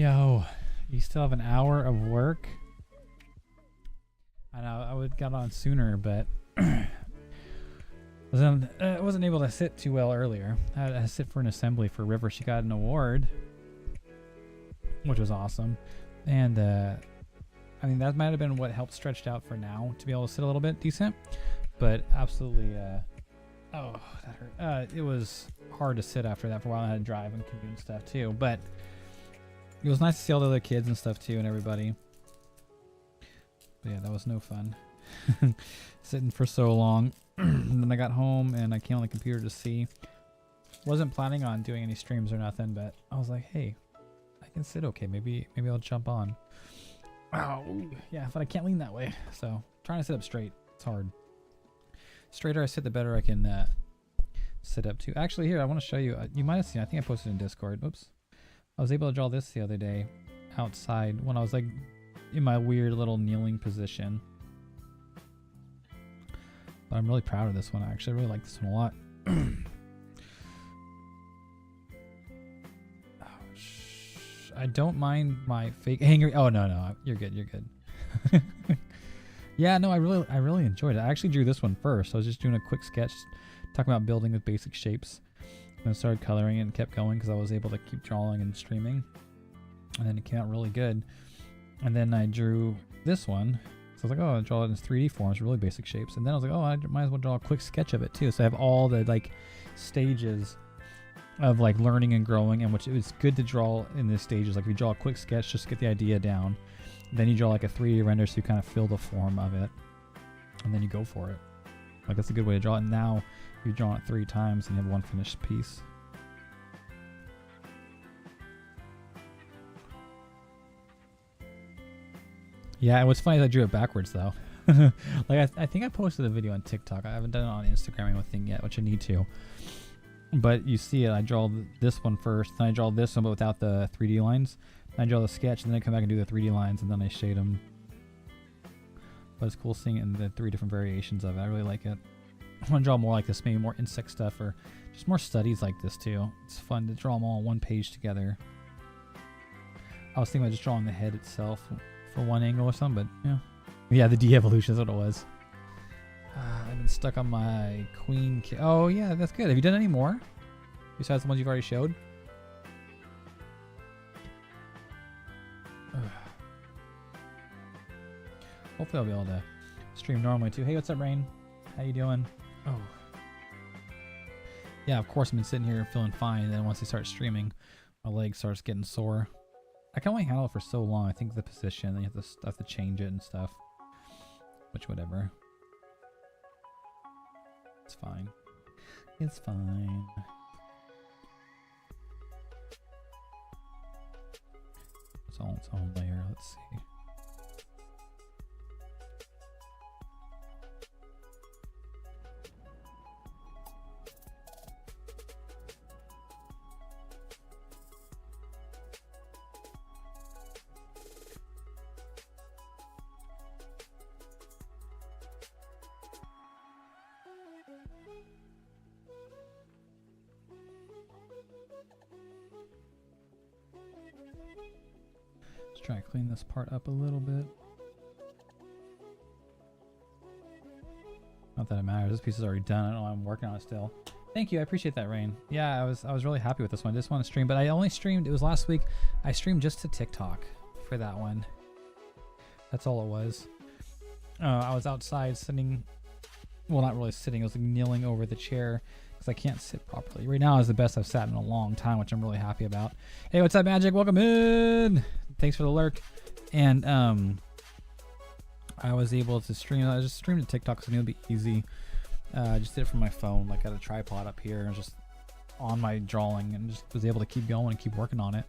Yo, you still have an hour of work? I know, I would got on sooner, but wasn't able to sit too well earlier. I had to sit for an assembly for River. She got an award, which was awesome. And I mean, that might have been what helped stretched out for now to be able to sit a little bit decent. But absolutely, oh, that hurt. It was hard to sit after that for a while. I had to drive and commute and stuff too. But it was nice to see all the other kids and stuff too and everybody. But yeah, that was no fun. Sitting for so long. And then I got home and I came on the computer to see. Wasn't planning on doing any streams or nothing, but I was like, hey, I can sit okay. Maybe I'll jump on. Oh, yeah, but I can't lean that way. So trying to sit up straight. It's hard. Straighter I sit, the better I can sit up too. Actually, here, I want to show you. You might have seen, I think I posted in Discord. Oops. I was able to draw this the other day outside when I was like in my weird little kneeling position. But I'm really proud of this one. I actually really like this one a lot. I don't mind my fake hanger. Oh no, you're good. You're good. Yeah, no, I really enjoyed it. I actually drew this one first. I was just doing a quick sketch, talking about building with basic shapes. And I started coloring it and kept going because I was able to keep drawing and streaming. And then it came out really good. And then I drew this one. So I was like, oh, I'll draw it in 3D forms, really basic shapes. And then I was like, oh, I might as well draw a quick sketch of it too. So I have all the like stages of like learning and growing, and which it was good to draw in this stages. Like if you draw a quick sketch, just get the idea down. Then you draw like a 3D render so you kind of fill the form of it. And then you go for it. Like that's a good way to draw it. And now you draw it 3 times and you have one finished piece. Yeah, and what's funny is I drew it backwards though. Like I think I posted a video on TikTok. I haven't done it on Instagram or anything yet, which I need to. But you see it, I draw this one first, then I draw this one but without the 3D lines. Then I draw the sketch, and then I come back and do the 3D lines, and then I shade them. But it's cool seeing it in the 3 different variations of it. I really like it. I want to draw more like this, maybe more insect stuff or just more studies like this too. It's fun to draw them all on one page together. I was thinking about just drawing the head itself for one angle or something, but yeah. Yeah, the de-evolution is what it was. I've been stuck on my queen. Oh yeah, that's good. Have you done any more besides the ones you've already showed? Hopefully I'll be able to stream normally too. Hey, what's up, Rain? How you doing? Oh. Yeah, of course I've been sitting here feeling fine, and then once I start streaming, my leg starts getting sore. I can only handle it for so long. I think the position, then you have to change it and stuff. Which, whatever. It's fine. It's fine. It's all its own layer. Let's see. Let's try to clean this part up a little bit. Not that it matters. This piece is already done. I don't know why I'm working on it still. Thank you. I appreciate that, Rain. Yeah, I was really happy with this one. I just want to stream, but I only streamed. It was last week. I streamed just to TikTok for that one. That's all it was. I was outside sitting. Well, not really sitting. I was like kneeling over the chair because I can't sit properly. Right now is the best I've sat in a long time, which I'm really happy about. Hey, what's up, Magic? Welcome in. Thanks for the lurk. And I was able to stream. I just streamed to TikTok because I knew it'd be easy. I just did it from my phone. Like, I had a tripod up here and just on my drawing, and just was able to keep going and keep working on it.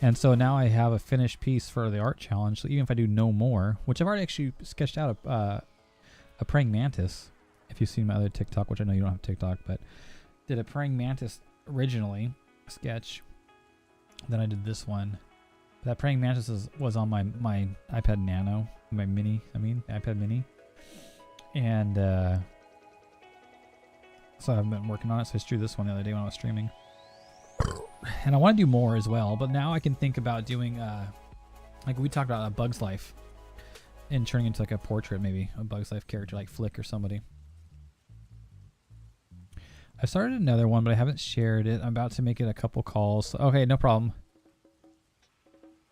And so now I have a finished piece for the art challenge. So even if I do no more, which I've already actually sketched out a praying mantis. If you've seen my other TikTok, which I know you don't have TikTok, but did a praying mantis originally sketch. Then I did this one. That praying mantis was on my iPad Nano, iPad Mini. And so I've been working on it. So I just drew this one the other day when I was streaming. And I want to do more as well, but now I can think about doing like we talked about a Bug's Life and turning into like a portrait, maybe a Bug's Life character like Flick or somebody. I started another one, but I haven't shared it. I'm about to make it a couple calls. Okay, no problem.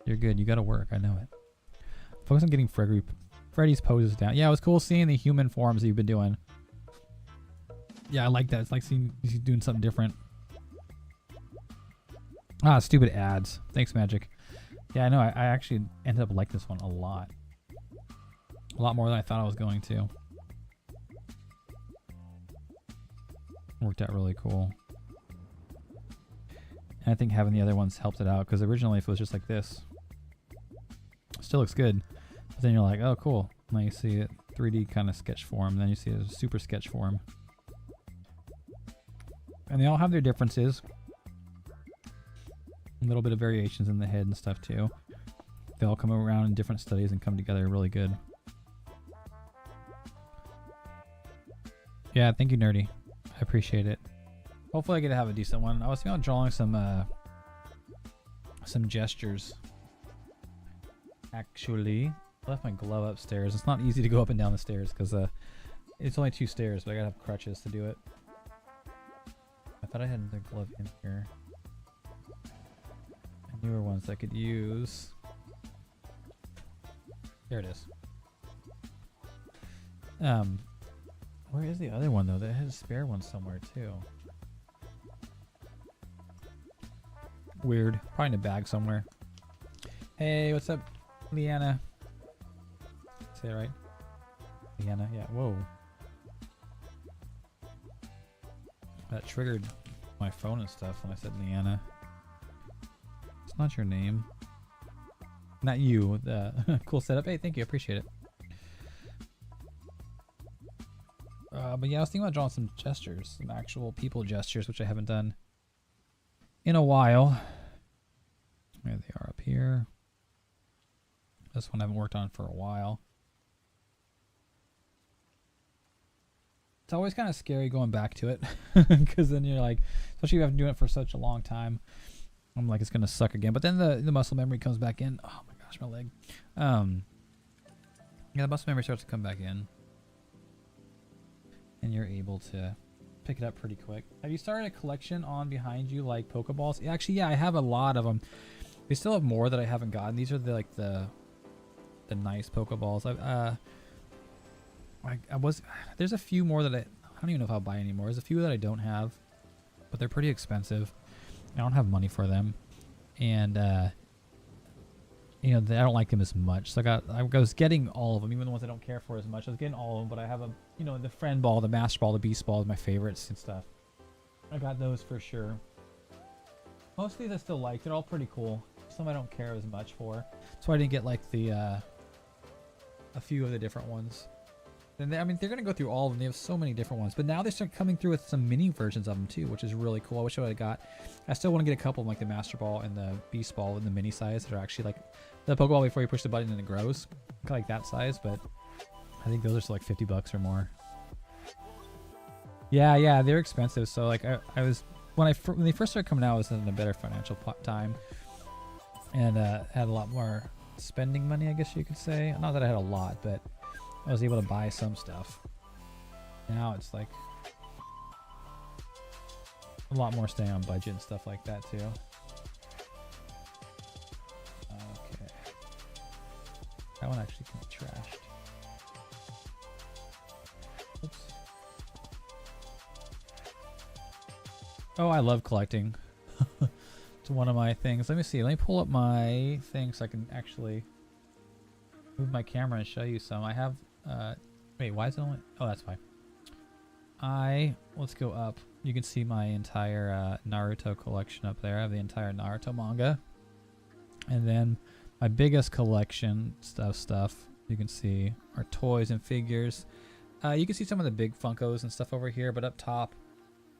You're good. You got to work. I know it. Focus on getting Freddy's poses down. Yeah, it was cool seeing the human forms that you've been doing. Yeah, I like that. It's like seeing you doing something different. Ah, stupid ads. Thanks, Magic. Yeah, I know. I actually ended up liking this one a lot. A lot more than I thought I was going to. Worked out really cool. And I think having the other ones helped it out, because originally if it was just like this, still looks good. But then you're like, oh, cool. Now you see it 3D kind of sketch form. Then you see it as a super sketch form. And they all have their differences. A little bit of variations in the head and stuff too. They all come around in different studies and come together really good. Yeah, thank you, Nerdy. I appreciate it. Hopefully I get to have a decent one. I was thinking about drawing some gestures. Actually, I left my glove upstairs. It's not easy to go up and down the stairs because it's only 2 stairs, but I gotta have crutches to do it. I thought I had the glove in here. Newer ones I could use. There it is. Where is the other one though? That has a spare one somewhere too. Weird. Probably in a bag somewhere. Hey, what's up, Leanna? Say it right. Leanna, yeah. Whoa. That triggered my phone and stuff when I said Leanna. It's not your name. Not you. The cool setup. Hey, thank you. Appreciate it. But yeah, I was thinking about drawing some gestures, some actual people gestures, which I haven't done in a while. There they are up here. This one I haven't worked on for a while. It's always kind of scary going back to it because then you're like, especially if you have been doing it for such a long time, I'm like, it's going to suck again. But then the muscle memory comes back in. Oh my gosh, my leg. Yeah, the muscle memory starts to come back in. And you're able to pick it up pretty quick. Have you started a collection on behind you like Pokeballs? Actually, yeah, I have a lot of them. We still have more that I haven't gotten. These are the nice Pokeballs. There's a few more that I don't even know if I'll buy anymore. There's a few that I don't have, but they're pretty expensive. I don't have money for them, and you know, I don't like them as much. So I was getting all of them, even the ones I don't care for as much. I was getting all of them, but I have you know, the Friend Ball, the Master Ball, the Beast Ball is my favorites and stuff. I got those for sure. Most of these I still like. They're all pretty cool. Some I don't care as much for. So I didn't get like a few of the different ones. And I mean, they're going to go through all of them. They have so many different ones. But now they start coming through with some mini versions of them too, which is really cool. I wish I would have got. I still want to get a couple of like the Master Ball and the Beast Ball in the mini size that are actually like the Pokeball before you push the button and it grows. Kind of like that size, but I think those are still like $50 or more. Yeah, they're expensive. So like I was when they first started coming out, I was in a better financial time and had a lot more spending money, I guess you could say. Not that I had a lot, but I was able to buy some stuff. Now it's like a lot more staying on budget and stuff like that too. Okay. That one actually can be trashed. Oops. Oh, I love collecting. It's one of my things. Let me see. Let me pull up my thing so I can actually move my camera and show you some. I have wait, why is it only? Oh, that's fine. Let's go up. You can see my entire Naruto collection up there. I have the entire Naruto manga. And then my biggest collection stuff you can see are toys and figures. You can see some of the big Funkos and stuff over here, but up top,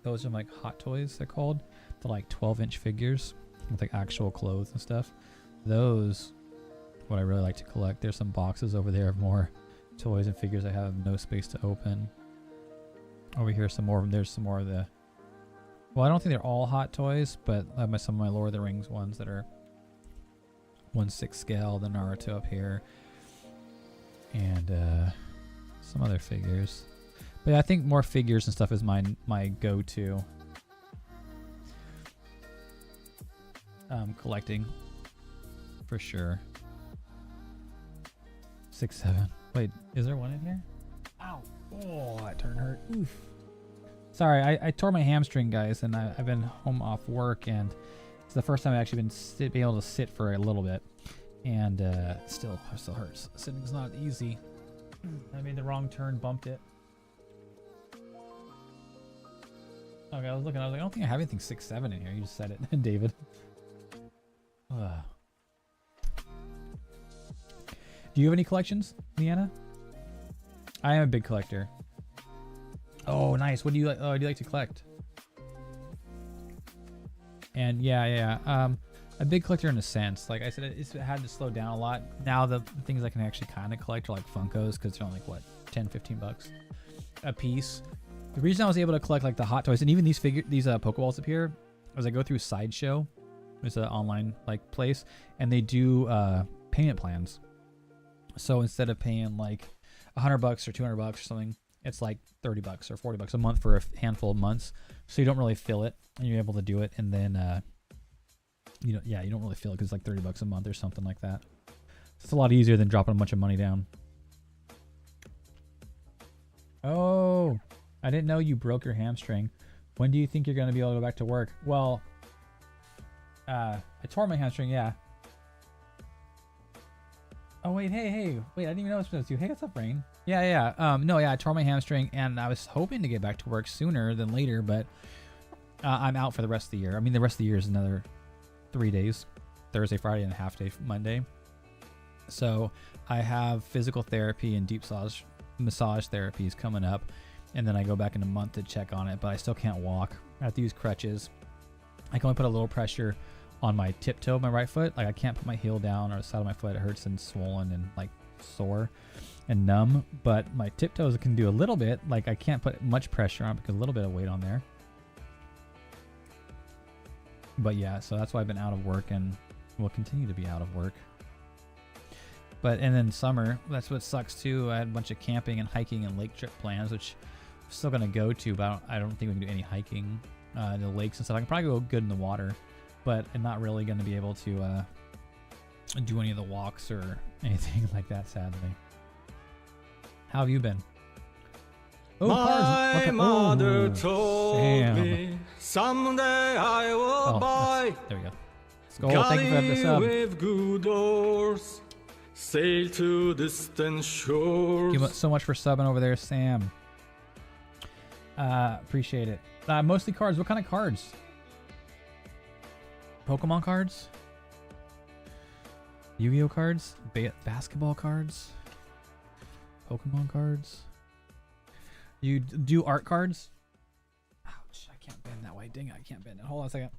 those are like Hot Toys, they're called. They're like 12-inch figures with like actual clothes and stuff. Those, what I really like to collect. There's some boxes over there of more toys and figures I have no space to open. Over here, some more of them. There's some more of the Well, I don't think they're all Hot Toys, but I have some of my Lord of the Rings ones that are 1/6 scale, the Naruto up here, and some other figures. But yeah, I think more figures and stuff is my go-to collecting for sure. 6-7. Wait, is there one in here? Ow! Oh, that turn hurt. Oof. Sorry, I tore my hamstring, guys, and I've been home off work, and it's the first time I've actually been able to sit for a little bit, and still hurts. Sitting's not easy. I made the wrong turn, bumped it. Okay, I was looking. I was like, I don't think I have anything 6-7 in here. You just said it, David. Do you have any collections, Leanna? I am a big collector. Oh, nice. What do you like? Oh, do you like to collect? And yeah. A big collector in a sense. Like I said, it had to slow down a lot. Now the things I can actually kind of collect are like Funkos, because they're only like what, 10-15 bucks a piece. The reason I was able to collect like the Hot Toys and even these Pokeballs up here, as I go through Sideshow, it's an online like place, and they do payment plans. So instead of paying like $100 or $200 or something, it's like $30 or $40 a month for a handful of months. So you don't really feel it, and you're able to do it. And then, you don't really feel it because it's like $30 a month or something like that. So it's a lot easier than dropping a bunch of money down. Oh, I didn't know you broke your hamstring. When do you think you're going to be able to go back to work? Well, I tore my hamstring, yeah. Oh, wait, hey. Wait, I didn't even know it was you. Hey, what's up, Rain? Yeah. I tore my hamstring, and I was hoping to get back to work sooner than later, but I'm out for the rest of the year. I mean, the rest of the year is another 3 days. Thursday, Friday, and a half day Monday. So I have physical therapy and deep massage therapies coming up, and then I go back in a month to check on it, but I still can't walk. I have to use crutches. I can only put a little pressure on my tip toe of my right foot. Like I can't put my heel down, or the side of my foot. It hurts and swollen and like sore and numb, but my tiptoes can do a little bit. Like I can't put much pressure on because a little bit of weight on there. But yeah, so that's why I've been out of work and will continue to be out of work. But and then summer, that's what sucks too. I had a bunch of camping and hiking and lake trip plans, which I'm still gonna go to, but I don't think we can do any hiking in the lakes and stuff. I can probably go good in the water, but I'm not really gonna be able to do any of the walks or anything like that, sadly. How have you been? Oh, My mother told me someday I will buy. There we go. Skull, thank you for the sub. With good oars, sail to distant shores. Thank you so much for subbing over there, Sam. Appreciate it. Mostly cards. What kind of cards? Pokemon cards? Yu-Gi-Oh cards? Basketball cards? Pokemon cards? You do art cards? Ouch, I can't bend that way. Dang it, I can't bend it. Hold on a second.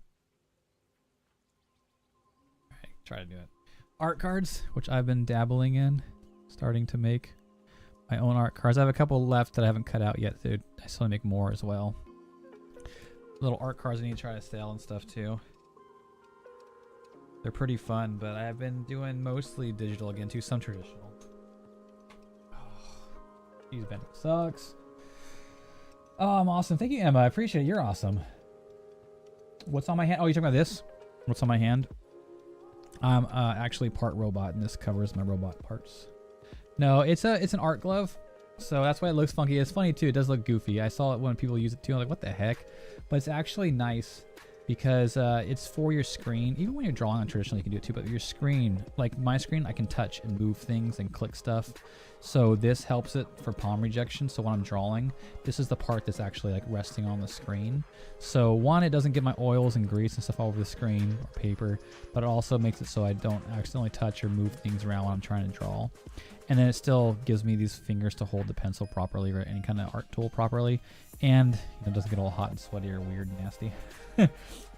Alright, try to do it. Art cards, which I've been dabbling in. Starting to make my own art cards. I have a couple left that I haven't cut out yet, dude. I still want to make more as well. Little art cards I need to try to sell and stuff too. They're pretty fun, but I've been doing mostly digital again too, some traditional. Geez, bending sucks. Oh, I'm awesome. Thank you, Emma. I appreciate it. You're awesome. What's on my hand? Oh, you're talking about this? What's on my hand? I'm actually part robot, and this covers my robot parts. No, it's an art glove, so that's why it looks funky. It's funny too. It does look goofy. I saw it when people use it too. I'm like, what the heck? But it's actually nice because it's for your screen. Even when you're drawing on traditional, you can do it too. But your screen, like my screen, I can touch and move things and click stuff. So this helps it for palm rejection. So when I'm drawing, this is the part that's actually like resting on the screen. So one, it doesn't get my oils and grease and stuff all over the screen or paper, but it also makes it so I don't accidentally touch or move things around when I'm trying to draw. And then it still gives me these fingers to hold the pencil properly or any kind of art tool properly. And it doesn't get all hot and sweaty or weird and nasty.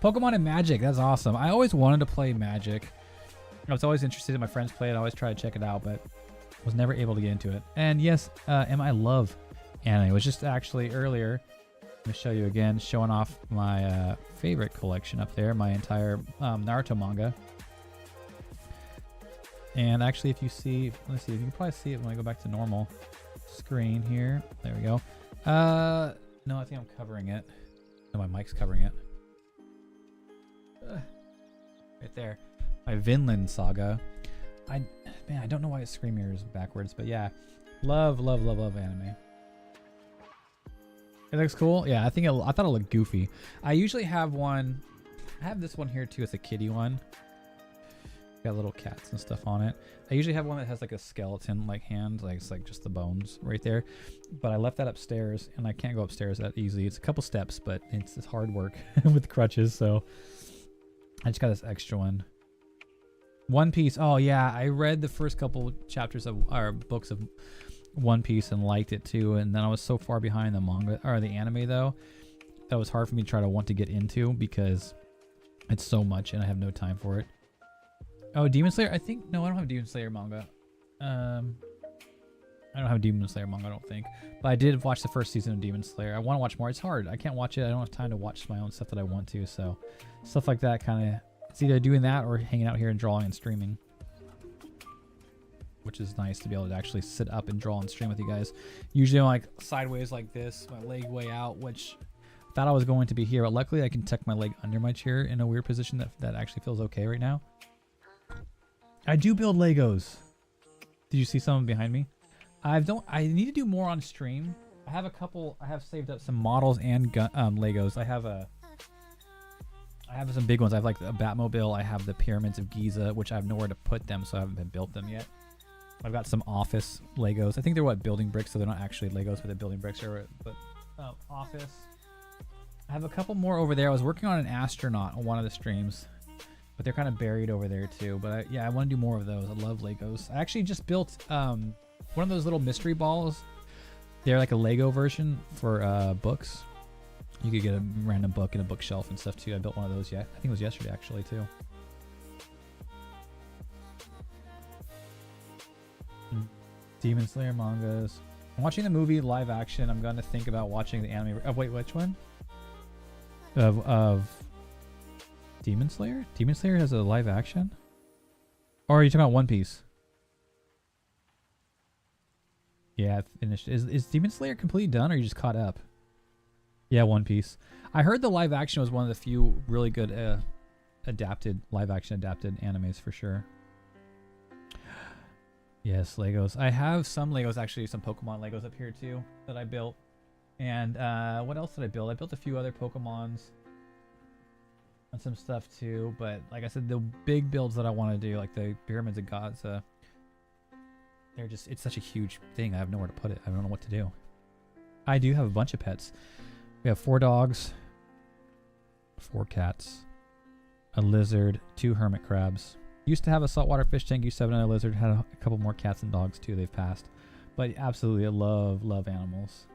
Pokemon and Magic, that's awesome. I always wanted to play Magic. I was always interested in my friends play it. I always try to check it out, but was never able to get into it. And yes, Emma, I love anime. It was just actually earlier. Let me show you again, showing off my favorite collection up there, my entire Naruto manga. And actually, if you see, let's see, you can probably see it when I go back to normal screen here. There we go. No, I think I'm covering it. No, my mic's covering it. Right there. My Vinland Saga. Man, I don't know why it's screen mirrors backwards, but yeah. Love anime. It looks cool. Yeah, I thought it looked goofy. I usually have one. I have this one here too. It's a kitty one. Got little cats and stuff on it. I usually have one that has like a skeleton like hand, like it's like just the bones right there. But I left that upstairs and I can't go upstairs that easily. It's a couple steps, but it's hard work with crutches, so I just got this extra one. One Piece. Oh yeah, I read the first couple chapters of our books of One Piece and liked it too, and then I was so far behind the manga or the anime though that was hard for me to want to get into because it's so much and I have no time for it. Oh, Demon Slayer? I think no, I don't have Demon Slayer manga. I don't have Demon Slayer manga, I don't think. But I did watch the first season of Demon Slayer. I want to watch more. It's hard. I can't watch it. I don't have time to watch my own stuff that I want to. So stuff like that kind of, it's either doing that or hanging out here and drawing and streaming. Which is nice to be able to actually sit up and draw and stream with you guys. Usually I'm like sideways like this, my leg way out, which I thought I was going to be here. But luckily I can tuck my leg under my chair in a weird position that actually feels okay right now. I do build Legos. Did you see someone behind me? I need to do more on stream. I have a couple. I have saved up some models and Legos. I have some big ones. I have like the Batmobile. I have the Pyramids of Giza, which I have nowhere to put them, so I haven't been built them yet. I've got some office Legos. I think they're building bricks, so they're not actually Legos, but they're building bricks. But office. I have a couple more over there. I was working on an astronaut on one of the streams. But they're kind of buried over there too. But I want to do more of those. I love Legos. I actually just built one of those little mystery balls. They're like a Lego version for books. You could get a random book in a bookshelf and stuff too. I built one of those I think it was yesterday actually too. Demon Slayer mangas. I'm watching the movie live action. I'm going to think about watching the anime. Oh, wait, which one? Of Demon Slayer? Demon Slayer has a live action? Or are you talking about One Piece? Yeah, I finished. Is Demon Slayer completely done or are you just caught up? Yeah, One Piece. I heard the live action was one of the few really good live action adapted animes for sure. Yes, Legos. I have some Legos, actually some Pokemon Legos up here too that I built. And what else did I build? I built a few other Pokemons. And some stuff too, but like I said, the big builds that I want to do, like the Pyramids of Giza, it's such a huge thing. I have nowhere to put it. I don't know what to do. I do have a bunch of pets. We have 4 dogs, 4 cats, a lizard, 2 hermit crabs. Used to have a saltwater fish tank. Used to have another lizard. Had a couple more cats and dogs too. They've passed. But absolutely, I love animals.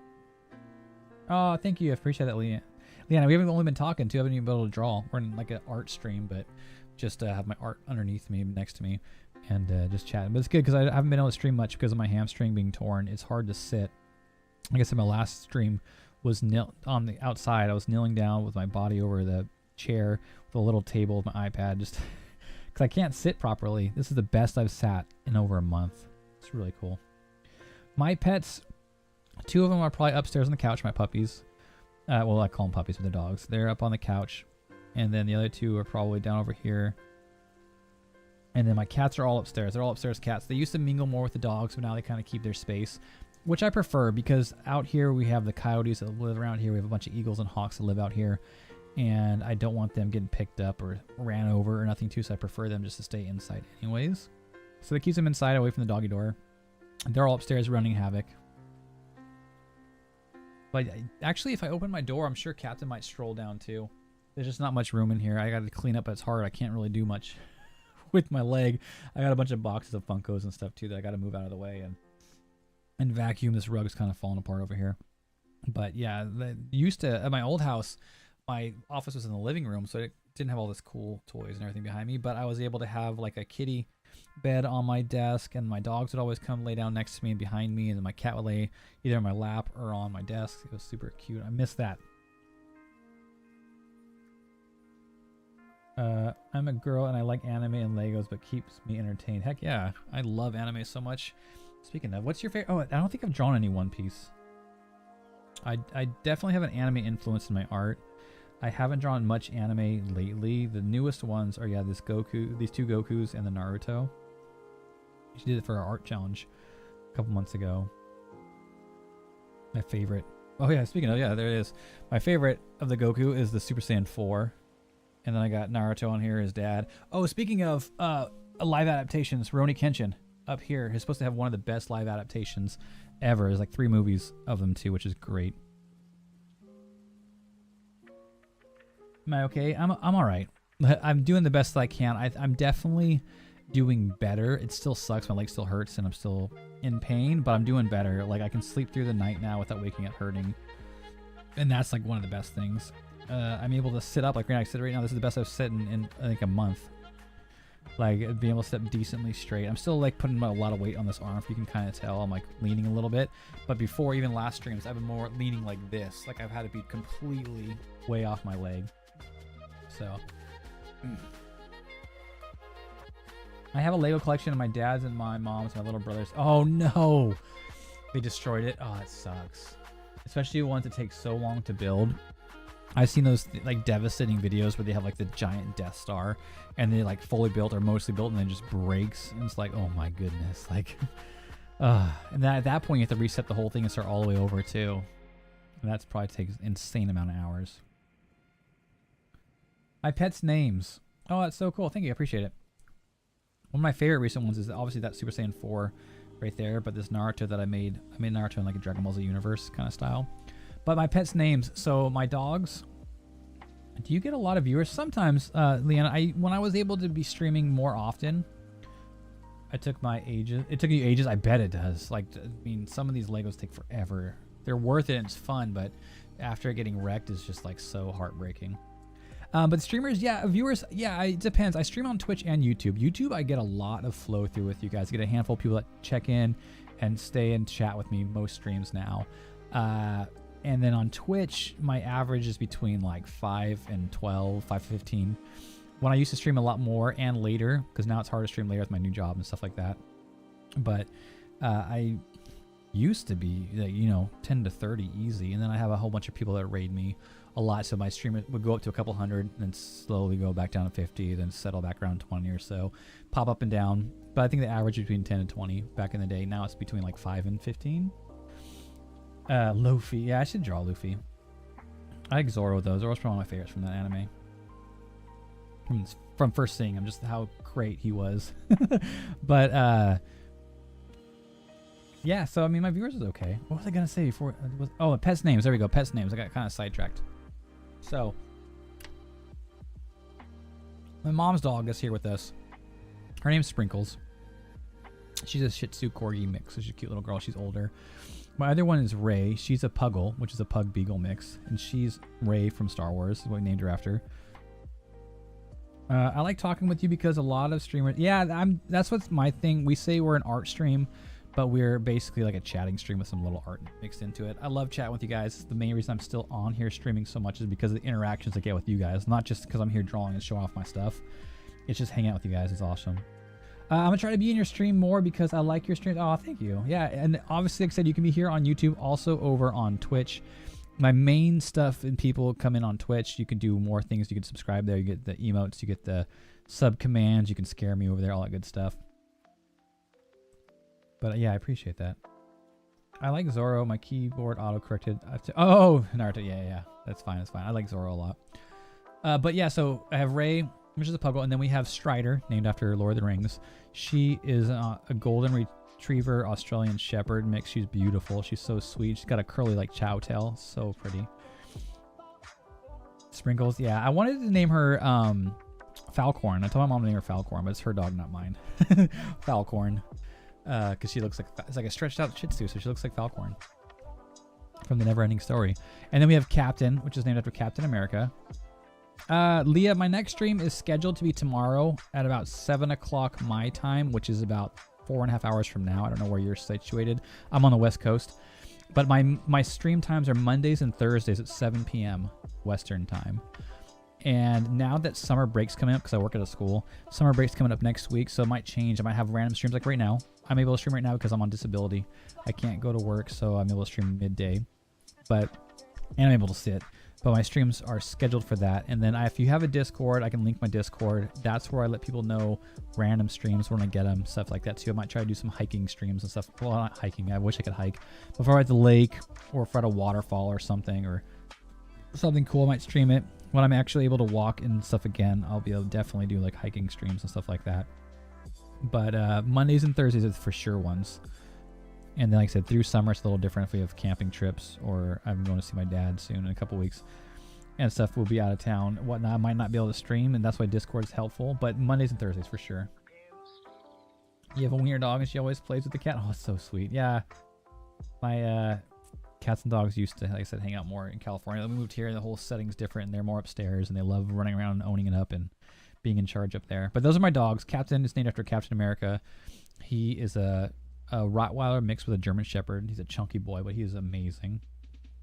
Oh, thank you. I appreciate that, Leanne. Leanna, we haven't only been talking too. I haven't even been able to draw. We're in like an art stream, but just have my art underneath me, next to me, and just chatting. But it's good because I haven't been able to stream much because of my hamstring being torn. It's hard to sit. Like I said, my last stream was on the outside. I was kneeling down with my body over the chair with a little table with my iPad, just because I can't sit properly. This is the best I've sat in over a month. It's really cool. My pets, 2 of them are probably upstairs on the couch. My puppies. Well, I call them puppies, but they're dogs. They're up on the couch. And then the other 2 are probably down over here. And then my cats are all upstairs. They're all upstairs cats. They used to mingle more with the dogs, but now they kind of keep their space, which I prefer because out here we have the coyotes that live around here. We have a bunch of eagles and hawks that live out here. And I don't want them getting picked up or ran over or nothing too, so I prefer them just to stay inside anyways. So that keeps them inside, away from the doggy door. They're all upstairs running havoc. But actually, if I open my door, I'm sure Captain might stroll down too. There's just not much room in here. I got to clean up, but it's hard. I can't really do much with my leg. I got a bunch of boxes of Funkos and stuff too that I got to move out of the way and vacuum. This rug's kind of falling apart over here. But yeah, used to at my old house, my office was in the living room, so it didn't have all this cool toys and everything behind me. But I was able to have like a kitty bed on my desk, and my dogs would always come lay down next to me and behind me, and then my cat would lay either on my lap or on my desk. It was super cute. I miss that. I'm a girl and I like anime and Legos, but keeps me entertained. Heck yeah, I love anime so much. Speaking of, what's your favorite? Oh, I don't think I've drawn any One Piece. I definitely have an anime influence in my art. I haven't drawn much anime lately. The newest ones are, yeah, these two Gokus and the Naruto. She did it for our art challenge a couple months ago. My favorite. Oh yeah, speaking of, yeah, there it is. My favorite of the Goku is the Super Saiyan 4. And then I got Naruto on here, his dad. Oh, speaking of live adaptations, Rurouni Kenshin up here is supposed to have one of the best live adaptations ever. There's like 3 movies of them too, which is great. Am I okay? I'm all right. I'm doing the best that I can. I'm definitely doing better. It still sucks. My leg still hurts and I'm still in pain, but I'm doing better. Like I can sleep through the night now without waking up hurting. And that's like one of the best things. I'm able to sit up like right now. I sit right now. This is the best I've sit in I think a month. Like being able to sit decently straight. I'm still like putting a lot of weight on this arm. If you can kind of tell, I'm like leaning a little bit. But before even last streams, I've been more leaning like this. Like I've had to be completely way off my leg. So I have a Lego collection of my dad's and my mom's and my little brother's. Oh no, they destroyed it. Oh, it sucks. Especially ones that take so long to build. I've seen those like devastating videos where they have like the giant Death Star and they like fully built or mostly built and then just breaks. And it's like, oh my goodness. Like, and then at that point you have to reset the whole thing and start all the way over too. And that's probably takes an insane amount of hours. My pet's names. Oh, that's so cool. Thank you. I appreciate it. One of my favorite recent ones is obviously that Super Saiyan 4 right there, but this Naruto that I made Naruto in like a Dragon Ball Z universe kind of style. But my pet's names, so my dogs. Do you get a lot of viewers? Sometimes, Leanna, when I was able to be streaming more often, I took my ages. It took you ages. I bet it does. Like, I mean, some of these Legos take forever. They're worth it and it's fun, but after getting wrecked is just like so heartbreaking. But streamers, yeah, viewers, yeah, it depends. I stream on Twitch and YouTube. YouTube, I get a lot of flow through with you guys. I get a handful of people that check in and stay and chat with me most streams now. And then on Twitch, my average is between like 5 and 12, 5 to 15. When I used to stream a lot more and later, because now it's hard to stream later with my new job and stuff like that. But I used to be, you know, 10 to 30 easy. And then I have a whole bunch of people that raid me a lot. So my stream would go up to a couple hundred, then slowly go back down to 50, then settle back around 20 or so. Pop up and down. But I think the average between 10 and 20 back in the day. Now it's between like 5 and 15. Luffy. Yeah, I should draw Luffy. I like Zoro though. Zoro's probably one of my favorites from that anime. From first seeing him, just how great he was. But yeah, so I mean my viewers is okay. What was I gonna say before? Oh, pets names. There we go. Pets names. I got kind of sidetracked. So my mom's dog is here with us. Her name's Sprinkles. She's a Shih Tzu Corgi mix. So she's a cute little girl. She's older. My other one is Ray. She's a Puggle, which is a Pug Beagle mix. And she's Ray from Star Wars, is what we named her after. I like talking with you because a lot of streamers... Yeah, that's what's my thing. We say we're an art stream, but we're basically like a chatting stream with some little art mixed into it. I love chatting with you guys. The main reason I'm still on here streaming so much is because of the interactions I get with you guys. Not just because I'm here drawing and showing off my stuff. It's just hanging out with you guys. It's awesome. I'm going to try to be in your stream more because I like your streams. Oh, thank you. Yeah, and obviously, like I said, you can be here on YouTube, also over on Twitch. My main stuff, and people come in on Twitch, you can do more things. You can subscribe there. You get the emotes. You get the sub commands. You can scare me over there, all that good stuff. But yeah, I appreciate that. I like Zoro. My keyboard auto-corrected. Oh, Naruto. Yeah. That's fine. That's fine. I like Zoro a lot. But yeah, so I have Ray, which is a Puggle, and then we have Strider, named after Lord of the Rings. She is a golden retriever Australian Shepherd mix. She's beautiful. She's so sweet. She's got a curly like chow tail. So pretty. Sprinkles. Yeah, I wanted to name her Falcorn. I told my mom to name her Falcorn, but it's her dog, not mine. Falcorn. Because she looks like... It's like a stretched out Shih Tzu, so she looks like Falcorn. From the Neverending Story. And then we have Captain, which is named after Captain America. Leah, my next stream is scheduled to be tomorrow at about 7 o'clock my time, which is about 4.5 hours from now. I don't know where you're situated. I'm on the West Coast. But my stream times are Mondays and Thursdays at 7 p.m. Western time. And now that summer break's coming up, because I work at a school, summer break's coming up next week, so it might change. I might have random streams like right now. I'm able to stream right now because I'm on disability. I can't go to work, so I'm able to stream midday. And I'm able to sit. But my streams are scheduled for that. And then if you have a Discord, I can link my Discord. That's where I let people know random streams when I get them, stuff like that too. I might try to do some hiking streams and stuff. Well, not hiking. I wish I could hike. But if I'm at the lake or if I'm at a waterfall or something cool, I might stream it. When I'm actually able to walk and stuff again, I'll be able to definitely do like hiking streams and stuff like that. But Mondays and Thursdays are for sure ones. And then, like I said, through summer, it's a little different if we have camping trips or I'm going to see my dad soon in a couple weeks and stuff. We'll be out of town. Whatnot, I might not be able to stream, and that's why Discord is helpful. But Mondays and Thursdays for sure. You have a wiener dog, and she always plays with the cat. Oh, it's so sweet. Yeah, my cats and dogs used to, like I said, hang out more in California. We moved here, and the whole setting's different, and they're more upstairs, and they love running around and owning it up and being in charge up there. But those are my dogs. Captain is named after Captain America. He is a Rottweiler mixed with a German Shepherd. He's a chunky boy, but he is amazing.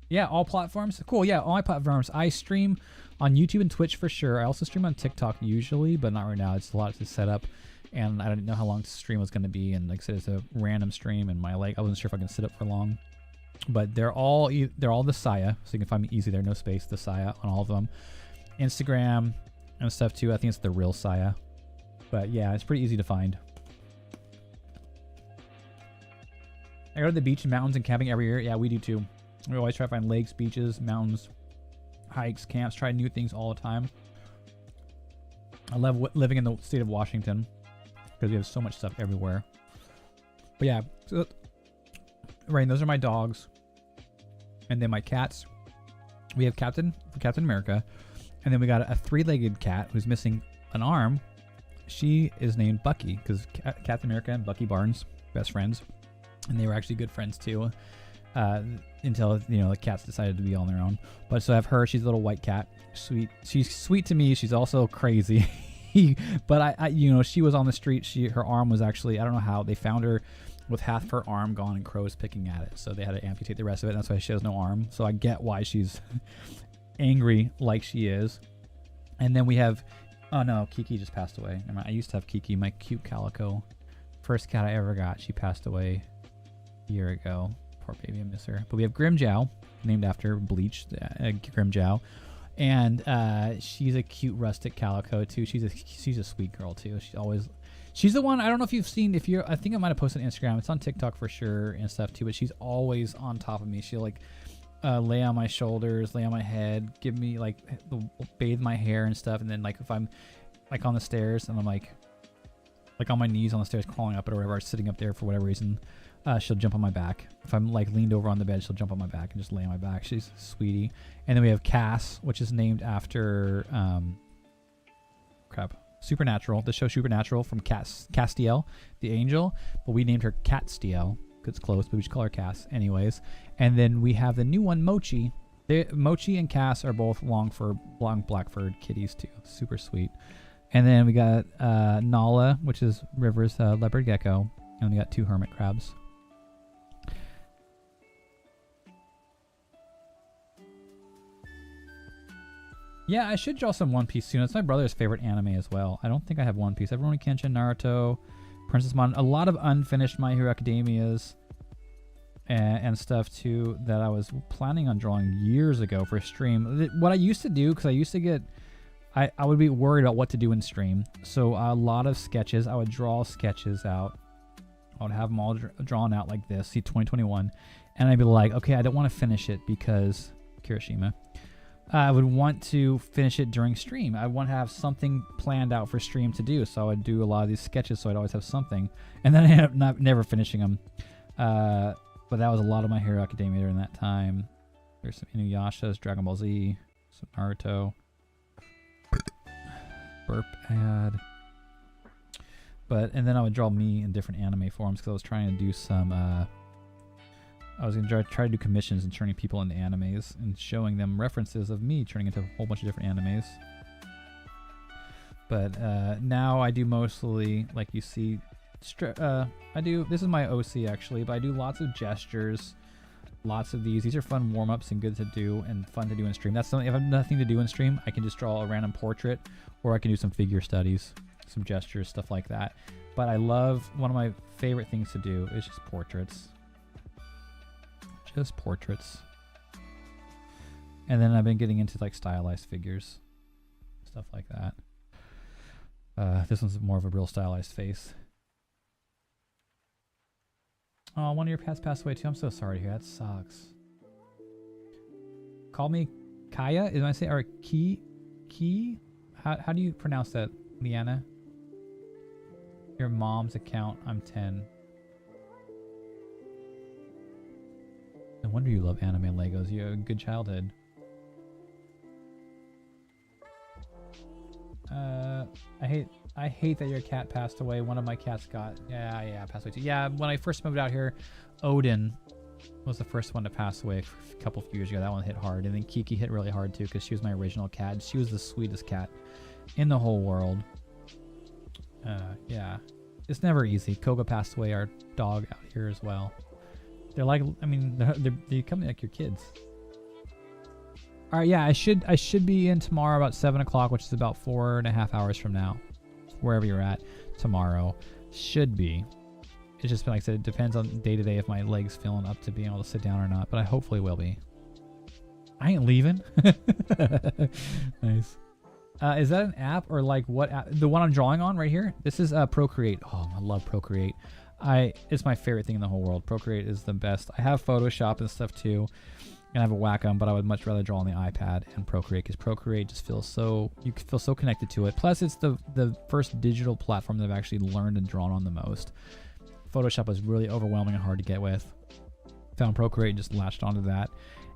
Yeah, all platforms. Cool. Yeah, all my platforms. I stream on YouTube and Twitch for sure. I also stream on TikTok usually, but not right now. It's a lot to set up, and I didn't know how long the stream was going to be. And like I said, it's a random stream, and I wasn't sure if I can sit up for long. But they're all the Saya, so you can find me easy there. No space. The Saya on all of them. Instagram and stuff too. I think it's the real Saya. But yeah, it's pretty easy to find. I go to the beach and mountains and camping every year. Yeah, we do too. We always try to find lakes, beaches, mountains, hikes, camps, try new things all the time. I love living in the state of Washington because we have so much stuff everywhere. But yeah, so, right, those are my dogs. And then my cats. We have Captain America. And then we got a three-legged cat who's missing an arm. She is named Bucky because Captain America and Bucky Barnes, best friends. And they were actually good friends too, until the cats decided to be on their own. But so I have her. She's a little white cat, sweet. She's sweet to me. She's also crazy. But I she was on the street. Her arm was actually, I don't know how they found her with half her arm gone and crows picking at it. So they had to amputate the rest of it. And that's why she has no arm. So I get why she's angry like she is. And then we have, oh no, Kiki just passed away. I used to have Kiki, my cute calico, first cat I ever got. She passed away a year ago. Poor baby, I miss her. But we have Grimmjow, named after Bleach, Grimmjow, and she's a cute rustic calico too. She's a sweet girl too. She's the one. I don't know if you've seen. I think I might have posted on Instagram. It's on TikTok for sure and stuff too. But she's always on top of me. She'll lay on my shoulders, lay on my head, give me bathe my hair and stuff. And then if I'm on the stairs and I'm on my knees on the stairs crawling up it or whatever, sitting up there for whatever reason, she'll jump on my back. If I'm leaned over on the bed, she'll jump on my back and just lay on my back. She's a sweetie. And then we have Cass, which is named after Supernatural, the show Supernatural, from Castiel, the angel. But we named her Catstiel because it's close, but we should call her Cass anyways. And then we have the new one, Mochi. Mochi and Cass are both long black-furred kitties too. Super sweet. And then we got Nala, which is River's leopard gecko. And we got 2 hermit crabs. Yeah, I should draw some One Piece soon. It's my brother's favorite anime as well. I don't think I have One Piece. I have Rurouni Kenshin, Naruto, Princess Mon, a lot of unfinished My Hero Academias and stuff too that I was planning on drawing years ago for a stream. What I used to do, because I used to get, I would be worried about what to do in stream. So a lot of sketches, I would draw sketches out. I would have them all drawn out like this, see 2021, and I'd be like, okay, I don't want to finish it because Kirishima. I would want to finish it during stream. I want to have something planned out for stream to do, so I would do a lot of these sketches so I'd always have something. And then I ended up never finishing them. But that was a lot of My Hero Academia during that time. There's some Inuyasha's, Dragon Ball Z, some Naruto. Burp ad. And then I would draw me in different anime forms because I was trying to do some... I was going to try to do commissions and turning people into animes and showing them references of me turning into a whole bunch of different animes. But now I do mostly, like you see, this is my OC actually, but I do lots of gestures lots of these. These are fun warm-ups and good to do and fun to do in stream. That's something, if I have nothing to do in stream, I can just draw a random portrait, or I can do some figure studies, some gestures, stuff like that. But I love, one of my favorite things to do is just portraits. Just portraits. And then I've been getting into like stylized figures, stuff like that. This one's more of a real stylized face. Oh, one of your pets passed away too. I'm so sorry to hear. That sucks. Call me Kaya. Is I say or Key? How do you pronounce that, Leanna? Your mom's account. I'm 10. No wonder you love anime and Legos. You have a good childhood. I hate that your cat passed away. One of my cats passed away too. Yeah, when I first moved out here, Odin was the first one to pass away a couple of years ago. That one hit hard, and then Kiki hit really hard too because she was my original cat. She was the sweetest cat in the whole world. Yeah, it's never easy. Koga passed away, our dog out here as well. They're like, I mean, they're becoming like your kids. All right, yeah, I should be in tomorrow about 7 o'clock, which is about 4.5 hours from now. Wherever you're at tomorrow, should be. It's just been, like I said, it depends on day to day if my leg's feeling up to being able to sit down or not, but I hopefully will be. I ain't leaving. Nice. Is that an app or like what app? The one I'm drawing on right here? This is Procreate. Oh, I love Procreate. It's my favorite thing in the whole world. Procreate is the best. I have Photoshop and stuff too, and I have a Wacom, but I would much rather draw on the iPad and Procreate because Procreate just feels so, you feel so connected to it. Plus, it's the first digital platform that I've actually learned and drawn on the most. Photoshop was really overwhelming and hard to get with. Found Procreate and just latched onto that.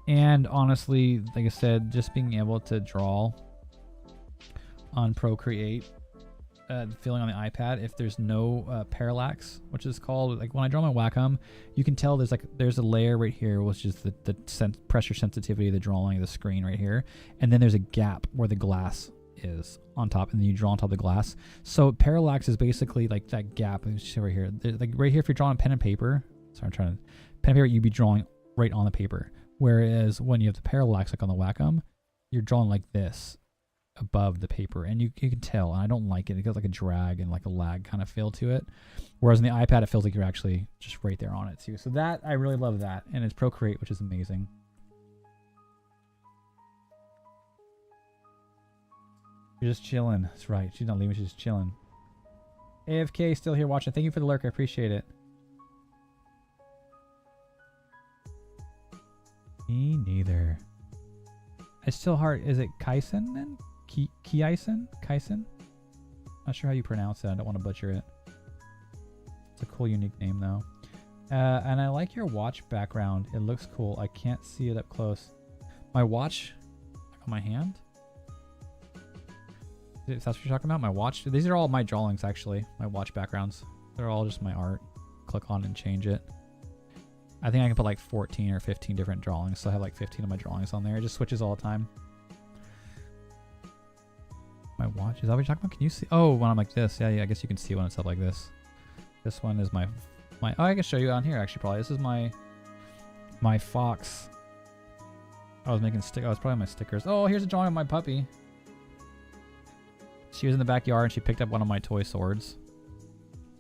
And honestly, like I said, just being able to draw on Procreate, feeling on the iPad, if there's no parallax, which is called, like when I draw my Wacom, you can tell there's a layer right here, which is the pressure sensitivity of the drawing of the screen right here, and then there's a gap where the glass is on top, and then you draw on top of the glass. So parallax is basically like that gap. Let me see right here. Like right here, if you're drawing pen and paper, pen and paper, you'd be drawing right on the paper. Whereas when you have the parallax, like on the Wacom, you're drawing like this above the paper, and you can tell, and I don't like it. It goes like a drag and like a lag kind of feel to it. Whereas on the iPad, it feels like you're actually just right there on it too. So that, I really love that. And it's Procreate, which is amazing. You're just chilling. That's right. She's not leaving. She's just chilling. AFK still here watching. Thank you for the lurk. I appreciate it. Me neither. It's still hard. Is it Kaisen then? Kaisen? Not sure how you pronounce it. I don't want to butcher it. It's a cool, unique name though. And I like your watch background. It looks cool. I can't see it up close. My watch on my hand? Is that what you're talking about? My watch? These are all my drawings actually. My watch backgrounds. They're all just my art. Click on and change it. I think I can put like 14 or 15 different drawings. So I have like 15 of my drawings on there. It just switches all the time. My watch, is that what you're talking about? Can you see? Oh, when I'm like this. Yeah, I guess you can see when it's up like this. This one is my oh, I can show you on here actually probably. This is my fox. I was probably my stickers. Oh, here's a drawing of my puppy. She was in the backyard and she picked up one of my toy swords.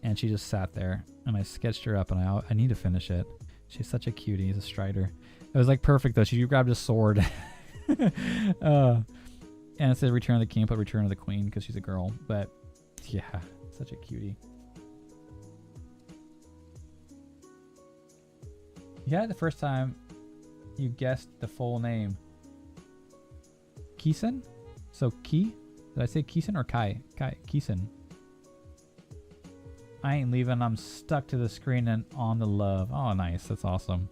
And she just sat there. And I sketched her up and I need to finish it. She's such a cutie. He's a Strider. It was like perfect though. She grabbed a sword. And it said Return of the King, but Return of the Queen because she's a girl. But yeah, such a cutie. Yeah, the first time you guessed the full name. Keeson? So Did I say Keeson or Kai? Keeson. I ain't leaving. I'm stuck to the screen and on the love. Oh, nice. That's awesome.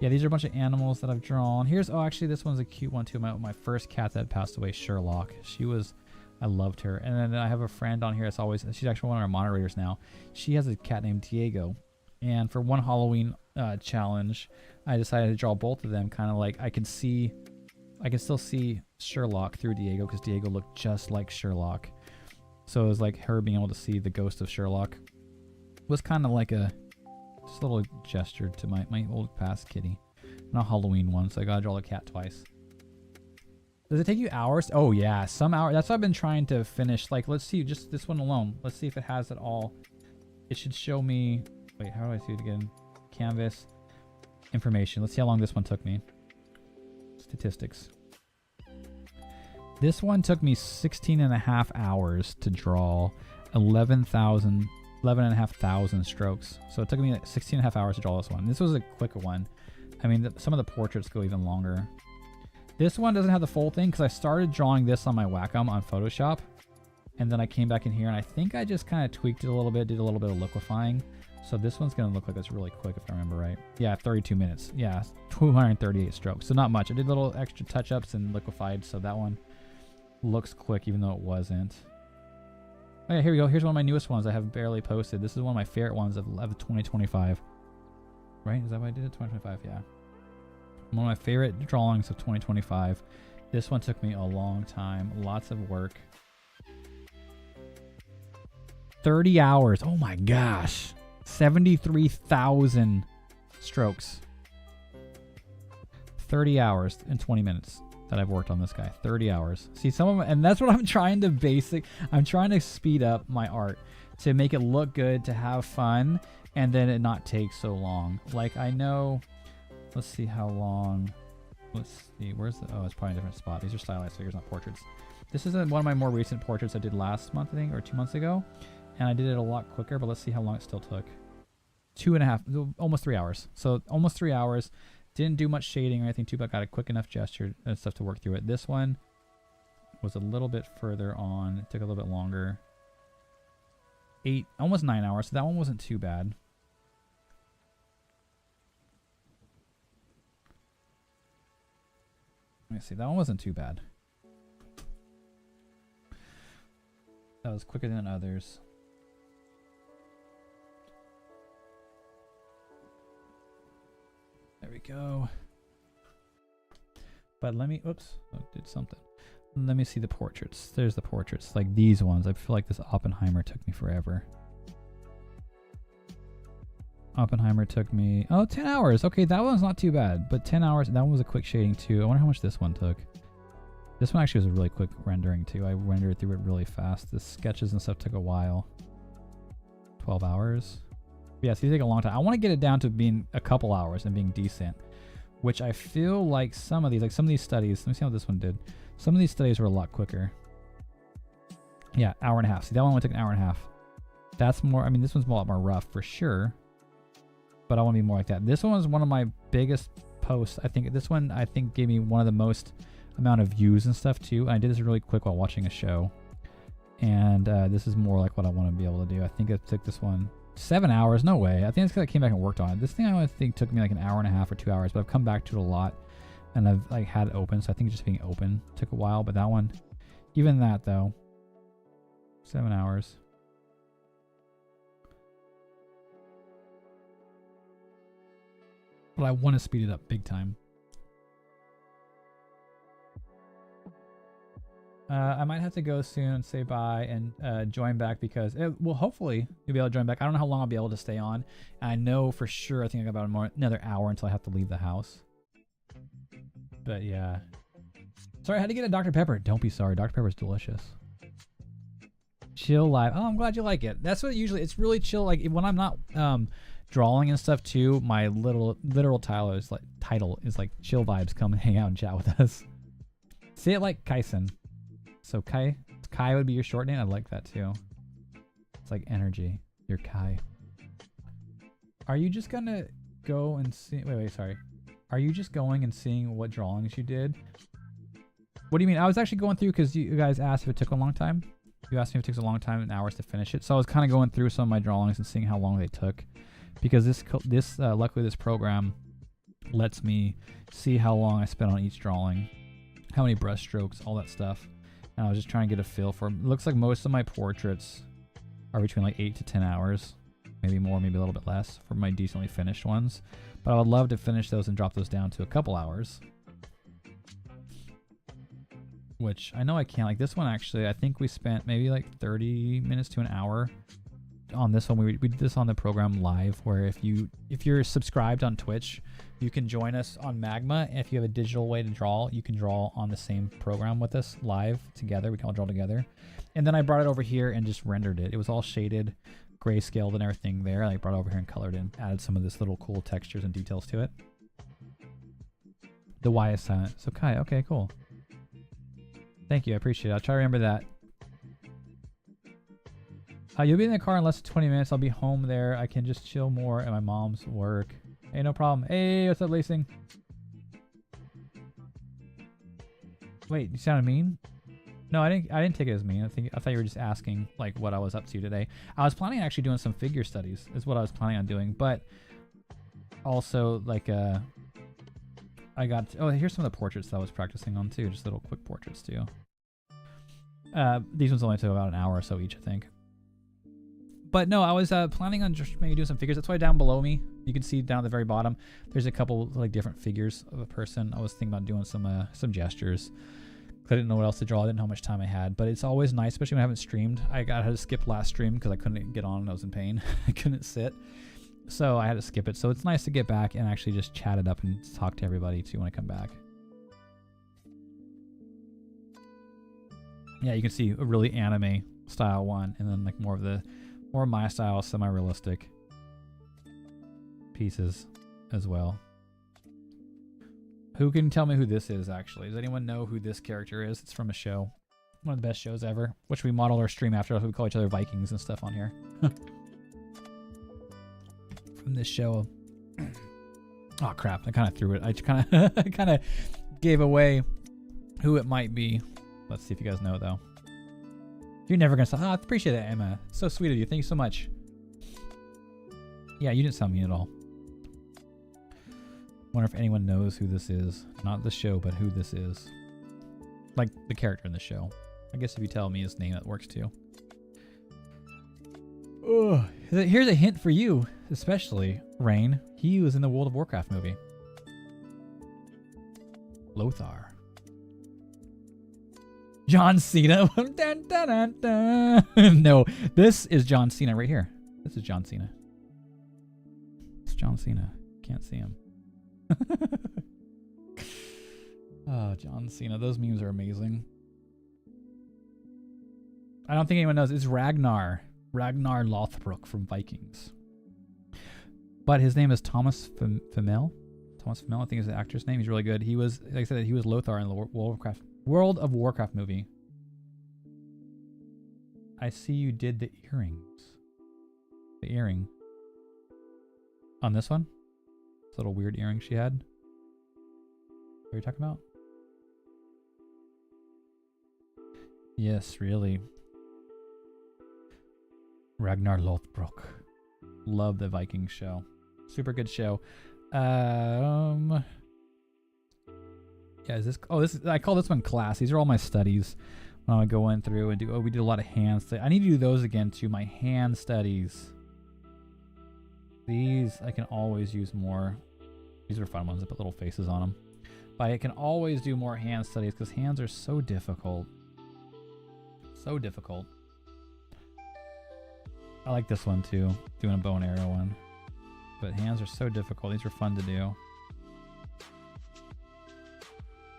Yeah, these are a bunch of animals that I've drawn. Actually, this one's a cute one too. My first cat that passed away, Sherlock. I loved her. And then I have a friend on here she's actually one of our moderators now. She has a cat named Diego. And for one Halloween challenge, I decided to draw both of them. Kind of like I can still see Sherlock through Diego because Diego looked just like Sherlock. So it was like her being able to see the ghost of Sherlock was kind of like a Just a little gesture to my old past kitty. Not Halloween one, so I gotta draw the cat twice. Does it take you hours? Oh yeah, some hours. That's what I've been trying to finish. Like, let's see, just this one alone. Let's see if it has it all. It should show me. Wait, how do I see it again? Canvas, information. Let's see how long this one took me. Statistics. This one took me 16.5 hours to draw 11,500 strokes. So it took me like 16.5 hours to draw this one. This was a quicker one. I mean, some of the portraits go even longer. This one doesn't have the full thing because I started drawing this on my Wacom on Photoshop. And then I came back in here and I think I just kind of tweaked it a little bit, did a little bit of liquefying. So this one's going to look like it's really quick if I remember right. Yeah, 32 minutes. Yeah, 238 strokes. So not much. I did little extra touch-ups and liquefied, so that one looks quick even though it wasn't. Oh yeah, here we go. Here's one of my newest ones I have barely posted. This is one of my favorite ones of 2025. Right? Is that what I did? 2025, yeah. One of my favorite drawings of 2025. This one took me a long time. Lots of work. 30 hours. Oh my gosh. 73,000 strokes. 30 hours and 20 minutes that I've worked on this guy. 30 hours. See, some of them, and that's what I'm trying to I'm trying to speed up my art to make it look good, to have fun, and then it not take so long. Like, I know, let's see how long. Let's see, where's the, oh, it's probably a different spot. These are stylized figures, not portraits. This is one of my more recent portraits I did last month, I think, or 2 months ago. And I did it a lot quicker, but let's see how long it still took. 2.5, almost 3 hours. So almost 3 hours. Didn't do much shading or anything too, but got a quick enough gesture and stuff to work through it. This one was a little bit further on. It took a little bit longer. 8, almost 9 hours. So that one wasn't too bad. Let me see. That one wasn't too bad. That was quicker than others. There we go. But let me, oops, I did something. Let me see the portraits. There's the portraits, like these ones. I feel like this Oppenheimer took me forever. Oppenheimer took me, oh, 10 hours. Okay, that one's not too bad, but 10 hours, that one was a quick shading too. I wonder how much this one took. This one actually was a really quick rendering too. I rendered through it really fast. The sketches and stuff took a while. 12 hours. Yeah, so these take a long time. I want to get it down to being a couple hours and being decent, which I feel like some of these, studies, let me see how this one did. Some of these studies were a lot quicker. Yeah, hour and a half. See, that one would take an hour and a half. That's more, I mean, this one's a lot more rough for sure, but I want to be more like that. This one was one of my biggest posts. I think this one, gave me one of the most amount of views and stuff too. And I did this really quick while watching a show. And this is more like what I want to be able to do. I think I took this one 7 hours. No way. I think it's because I came back and worked on it. This thing I think took me like an hour and a half or 2 hours, but I've come back to it a lot and I've like had it open. So I think just being open took a while, but that one, even that though, 7 hours. But I want to speed it up big time. I might have to go soon and say bye and join back because, well, hopefully you'll be able to join back. I don't know how long I'll be able to stay on. I know for sure I think I got about another hour until I have to leave the house. But yeah. Sorry, I had to get a Dr. Pepper. Don't be sorry. Dr. Pepper's delicious. Chill live. Oh, I'm glad you like it. That's what usually, it's really chill. Like when I'm not drawing and stuff too, my literal title is like chill vibes. Come and hang out and chat with us. Say it like Kaisen. So Kai would be your short name. I like that too. It's like energy. You're Kai. Are you just gonna go and see? Wait, sorry. Are you just going and seeing what drawings you did? What do you mean? I was actually going through because you guys asked if it took a long time. You asked me if it takes a long time and hours to finish it. So I was kind of going through some of my drawings and seeing how long they took, because luckily this program lets me see how long I spent on each drawing, how many brush strokes, all that stuff. And I was just trying to get a feel for it. It looks like most of my portraits are between like 8 to 10 hours, maybe more, maybe a little bit less for my decently finished ones. But I would love to finish those and drop those down to a couple hours. Which I know I can't. Like this one actually, I think we spent maybe like 30 minutes to an hour on this one. We did this on the program live, where if you're subscribed on Twitch, you can join us on Magma. And if you have a digital way to draw, you can draw on the same program with us live together. We can all draw together. And then I brought it over here and just rendered it. It was all shaded, grayscaled and everything there. I brought it over here and colored in, added some of this little cool textures and details to it. The Y is silent. So Kai, okay, cool. Thank you, I appreciate it. I'll try to remember that. You'll be in the car in less than 20 minutes. I'll be home there. I can just chill more at my mom's work. Hey, no problem. Hey, what's up, Lacing? Wait, you sounded mean? No, I didn't take it as mean. I thought you were just asking like what I was up to today. I was planning on actually doing some figure studies. Is what I was planning on doing, but also like I got here's some of the portraits that I was practicing on too. Just little quick portraits too. These ones only took about an hour or so each, I think. But no, I was planning on just maybe doing some figures. That's why down below me, you can see down at the very bottom, there's a couple like different figures of a person. I was thinking about doing some gestures. I didn't know what else to draw. I didn't know how much time I had. But it's always nice, especially when I haven't streamed. I had to skip last stream because I couldn't get on and I was in pain. I couldn't sit. So I had to skip it. So it's nice to get back and actually just chat it up and talk to everybody too when I come back. Yeah, you can see a really anime style one, and then like more of my style, semi-realistic pieces as well. Who can tell me who this is, actually? Does anyone know who this character is? It's from a show. One of the best shows ever, which we modeled our stream after. We call each other Vikings and stuff on here. From this show. Oh, crap. I kind of threw it. I kind of gave away who it might be. Let's see if you guys know, though. You're never going to say, I appreciate that, Emma. So sweet of you. Thank you so much. Yeah, you didn't sound mean at all. Wonder if anyone knows who this is. Not the show, but who this is. Like the character in the show. I guess if you tell me his name, that works too. Ugh. Here's a hint for you, especially, Rain. He was in the World of Warcraft movie. Lothar. John Cena. Dun, dun, dun, dun. No, this is John Cena right here. This is John Cena. It's John Cena. Can't see him. Oh, John Cena. Those memes are amazing. I don't think anyone knows. It's Ragnar. Ragnar Lothbrok from Vikings. But his name is Thomas Flamel. Thomas Flamel, I think is the actor's name. He's really good. He was, like I said, he was Lothar in the World of Warcraft movie. I see you did the earrings. The earring. On this one? This little weird earring she had. What are you talking about? Yes, really. Ragnar Lothbrok. Love the Viking show. Super good show. Yeah, is this? Oh, this is, I call this one class. These are all my studies. When I go in through and do. Oh, we did a lot of hand studies. I need to do those again too. My hand studies. These I can always use more. These are fun ones. I put little faces on them. But I can always do more hand studies because hands are so difficult. So difficult. I like this one too. Doing a bow and arrow one. But hands are so difficult. These are fun to do.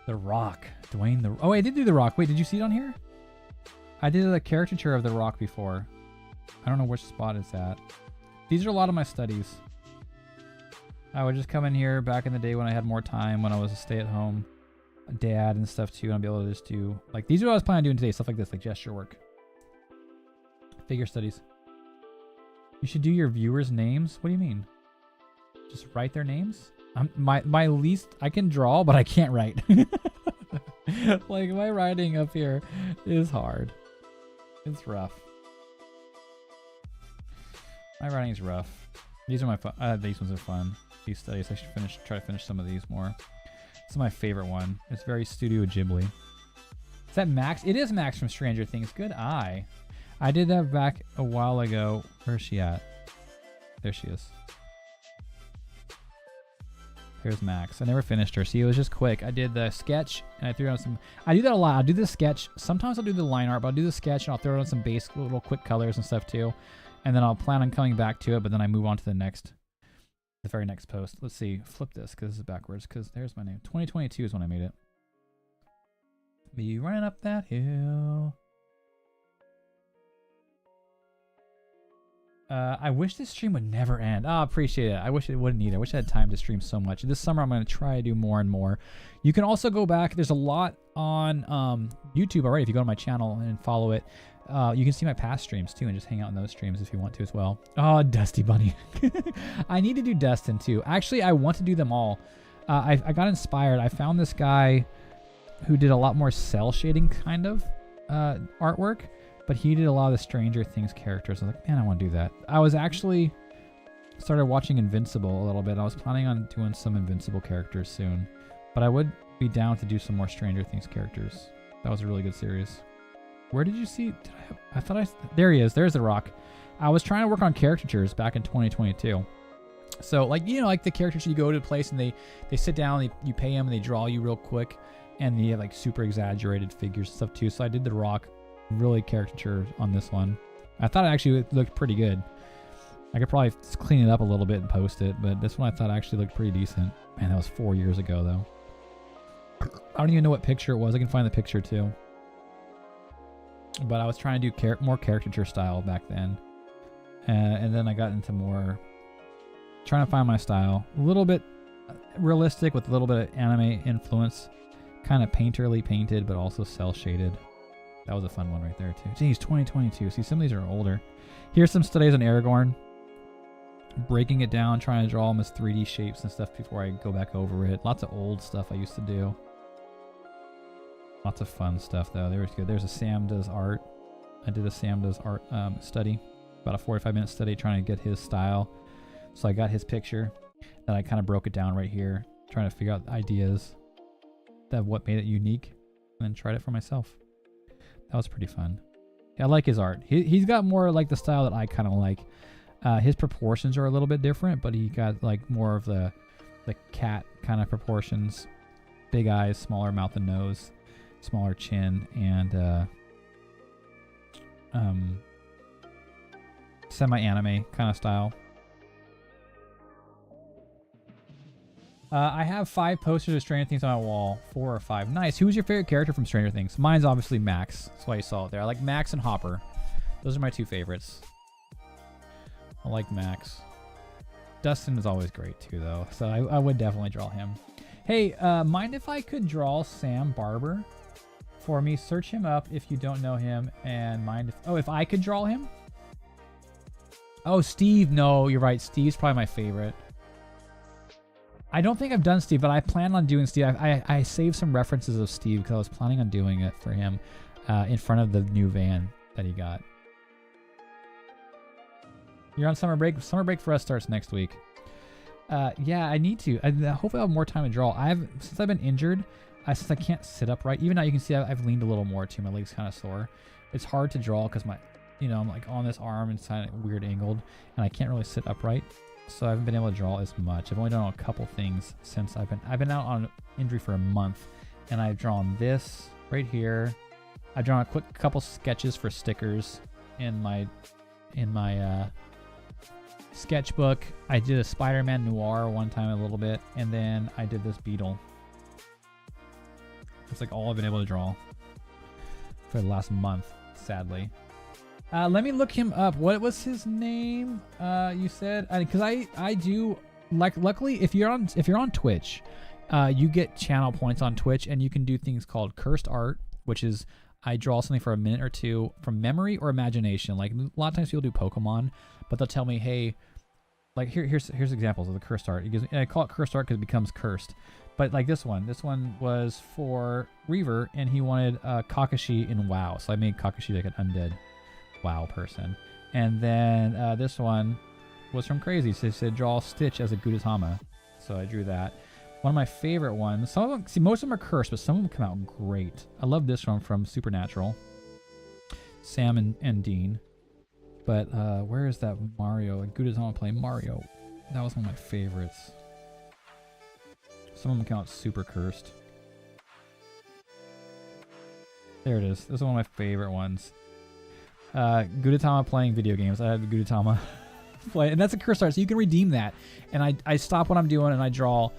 The Rock. Dwayne the... Oh, I did do The Rock. Wait, did you see it on here? I did a caricature of The Rock before. I don't know which spot it's at. These are a lot of my studies. I would just come in here back in the day when I had more time, when I was a stay-at-home dad and stuff too, and I'd be able to just do... Like, these are what I was planning on doing today. Stuff like this, like gesture work. Figure studies. You should do your viewers' names? What do you mean? Just write their names? My least... I can draw, but I can't write. Like, my writing up here is hard. It's rough. My writing is rough. These are my fun. These ones are fun. These studies. I should try to finish some of these more. This is my favorite one. It's very Studio Ghibli. Is that Max? It is Max from Stranger Things. Good eye. I did that back a while ago. Where's she at? There she is. Here's Max. I never finished her. See, it was just quick. I did the sketch and I threw on some... I do that a lot. I'll do the sketch. Sometimes I'll do the line art, but I'll do the sketch and I'll throw on some basic little quick colors and stuff too. and then I'll plan on coming back to it, but then I move on to the very next post. Let's see, flip this because this is backwards, because there's my name. 2022 is when I made it. Be running up that hill. I wish this stream would never end. Oh, appreciate it. I wish it wouldn't either. I wish I had time to stream so much. This summer, I'm going to try to do more and more. You can also go back. There's a lot on YouTube already. If you go to my channel and follow it, you can see my past streams too and just hang out in those streams if you want to as well. Oh, Dusty Bunny. I need to do Destin too. Actually, I want to do them all. I got inspired. I found this guy who did a lot more cell shading kind of artwork. But he did a lot of the Stranger Things characters. I was like, man, I want to do that. I was actually started watching Invincible a little bit. I was planning on doing some Invincible characters soon. But I would be down to do some more Stranger Things characters. That was a really good series. Where did you see? There he is. There's The Rock. I was trying to work on caricatures back in 2022. So, like, you know, like the characters, you go to a place and they sit down, you pay them, and they draw you real quick. And they have, like, super exaggerated figures and stuff, too. So I did The Rock. Really caricature on this one. I thought it actually looked pretty good. I could probably clean it up a little bit and post it, but this one I thought actually looked pretty decent. Man, that was 4 years ago though. I don't even know what picture it was. I can find the picture too. But I was trying to do more caricature style back then. And then I got into more trying to find my style. A little bit realistic with a little bit of anime influence. Kind of painterly painted, but also cel shaded. That was a fun one right there, too. Geez, 2022. See, some of these are older. Here's some studies on Aragorn. Breaking it down, trying to draw them as 3D shapes and stuff before I go back over it. Lots of old stuff I used to do. Lots of fun stuff, though. There was good. There's a Sam Does Art. I did a Sam Does Art study. About a 45-minute study trying to get his style. So I got his picture. Then I kind of broke it down right here. Trying to figure out ideas of what made it unique. And then tried it for myself. That was pretty fun. Yeah, I like his art. He's got more like the style that I kind of like. His proportions are a little bit different, but he got like more of the cat kind of proportions. Big eyes, smaller mouth and nose, smaller chin, and semi-anime kind of style. I have 5 posters of Stranger Things on my wall. 4 or 5. Nice. Who's your favorite character from Stranger Things? Mine's obviously Max. That's why you saw it there. I like Max and Hopper. Those are my 2 favorites. I like Max. Dustin is always great too, though. So I would definitely draw him. Hey, mind if I could draw Sam Barber for me? Search him up if you don't know him. And mind if... Oh, if I could draw him? Oh, Steve. No, you're right. Steve's probably my favorite. I don't think I've done Steve, but I plan on doing Steve. I saved some references of Steve because I was planning on doing it for him in front of the new van that he got. You're on summer break? Summer break for us starts next week. Yeah, I need to. Hopefully I'll have more time to draw. Since I've been injured, since I can't sit upright, even now you can see I've leaned a little more too. My leg's kind of sore. It's hard to draw because I'm like on this arm and it's kind of weird angled, and I can't really sit upright. So I haven't been able to draw as much. I've only done a couple things since I've been out on injury for a month, and I've drawn this right here. I've drawn a couple sketches for stickers in my sketchbook. I did a Spider-Man Noir one time a little bit, and then I did this beetle. That's like all I've been able to draw for the last month, sadly. Let me look him up. What was his name? You said, because I do like. Luckily, if you're on Twitch, you get channel points on Twitch, and you can do things called cursed art, which is I draw something for a minute or two from memory or imagination. Like a lot of times people do Pokemon, but they'll tell me, hey, like here's examples of the cursed art. And I call it cursed art because it becomes cursed. But like this one was for Reaver, and he wanted Kakashi in WoW, so I made Kakashi like an undead WoW person. And then this one was from Crazy, so it said draw Stitch as a Gudetama, so I drew that. One of my favorite ones, some of them, see, most of them are cursed, but some of them come out great. I love this one from Supernatural, Sam and Dean. But where is that Mario? Gudetama playing Mario. That was one of my favorites. Some of them come out super cursed. There it is. This is one of my favorite ones. Gudetama playing video games. I had Gudetama play, and that's a curse art, so you can redeem that. And I stop what I'm doing and I draw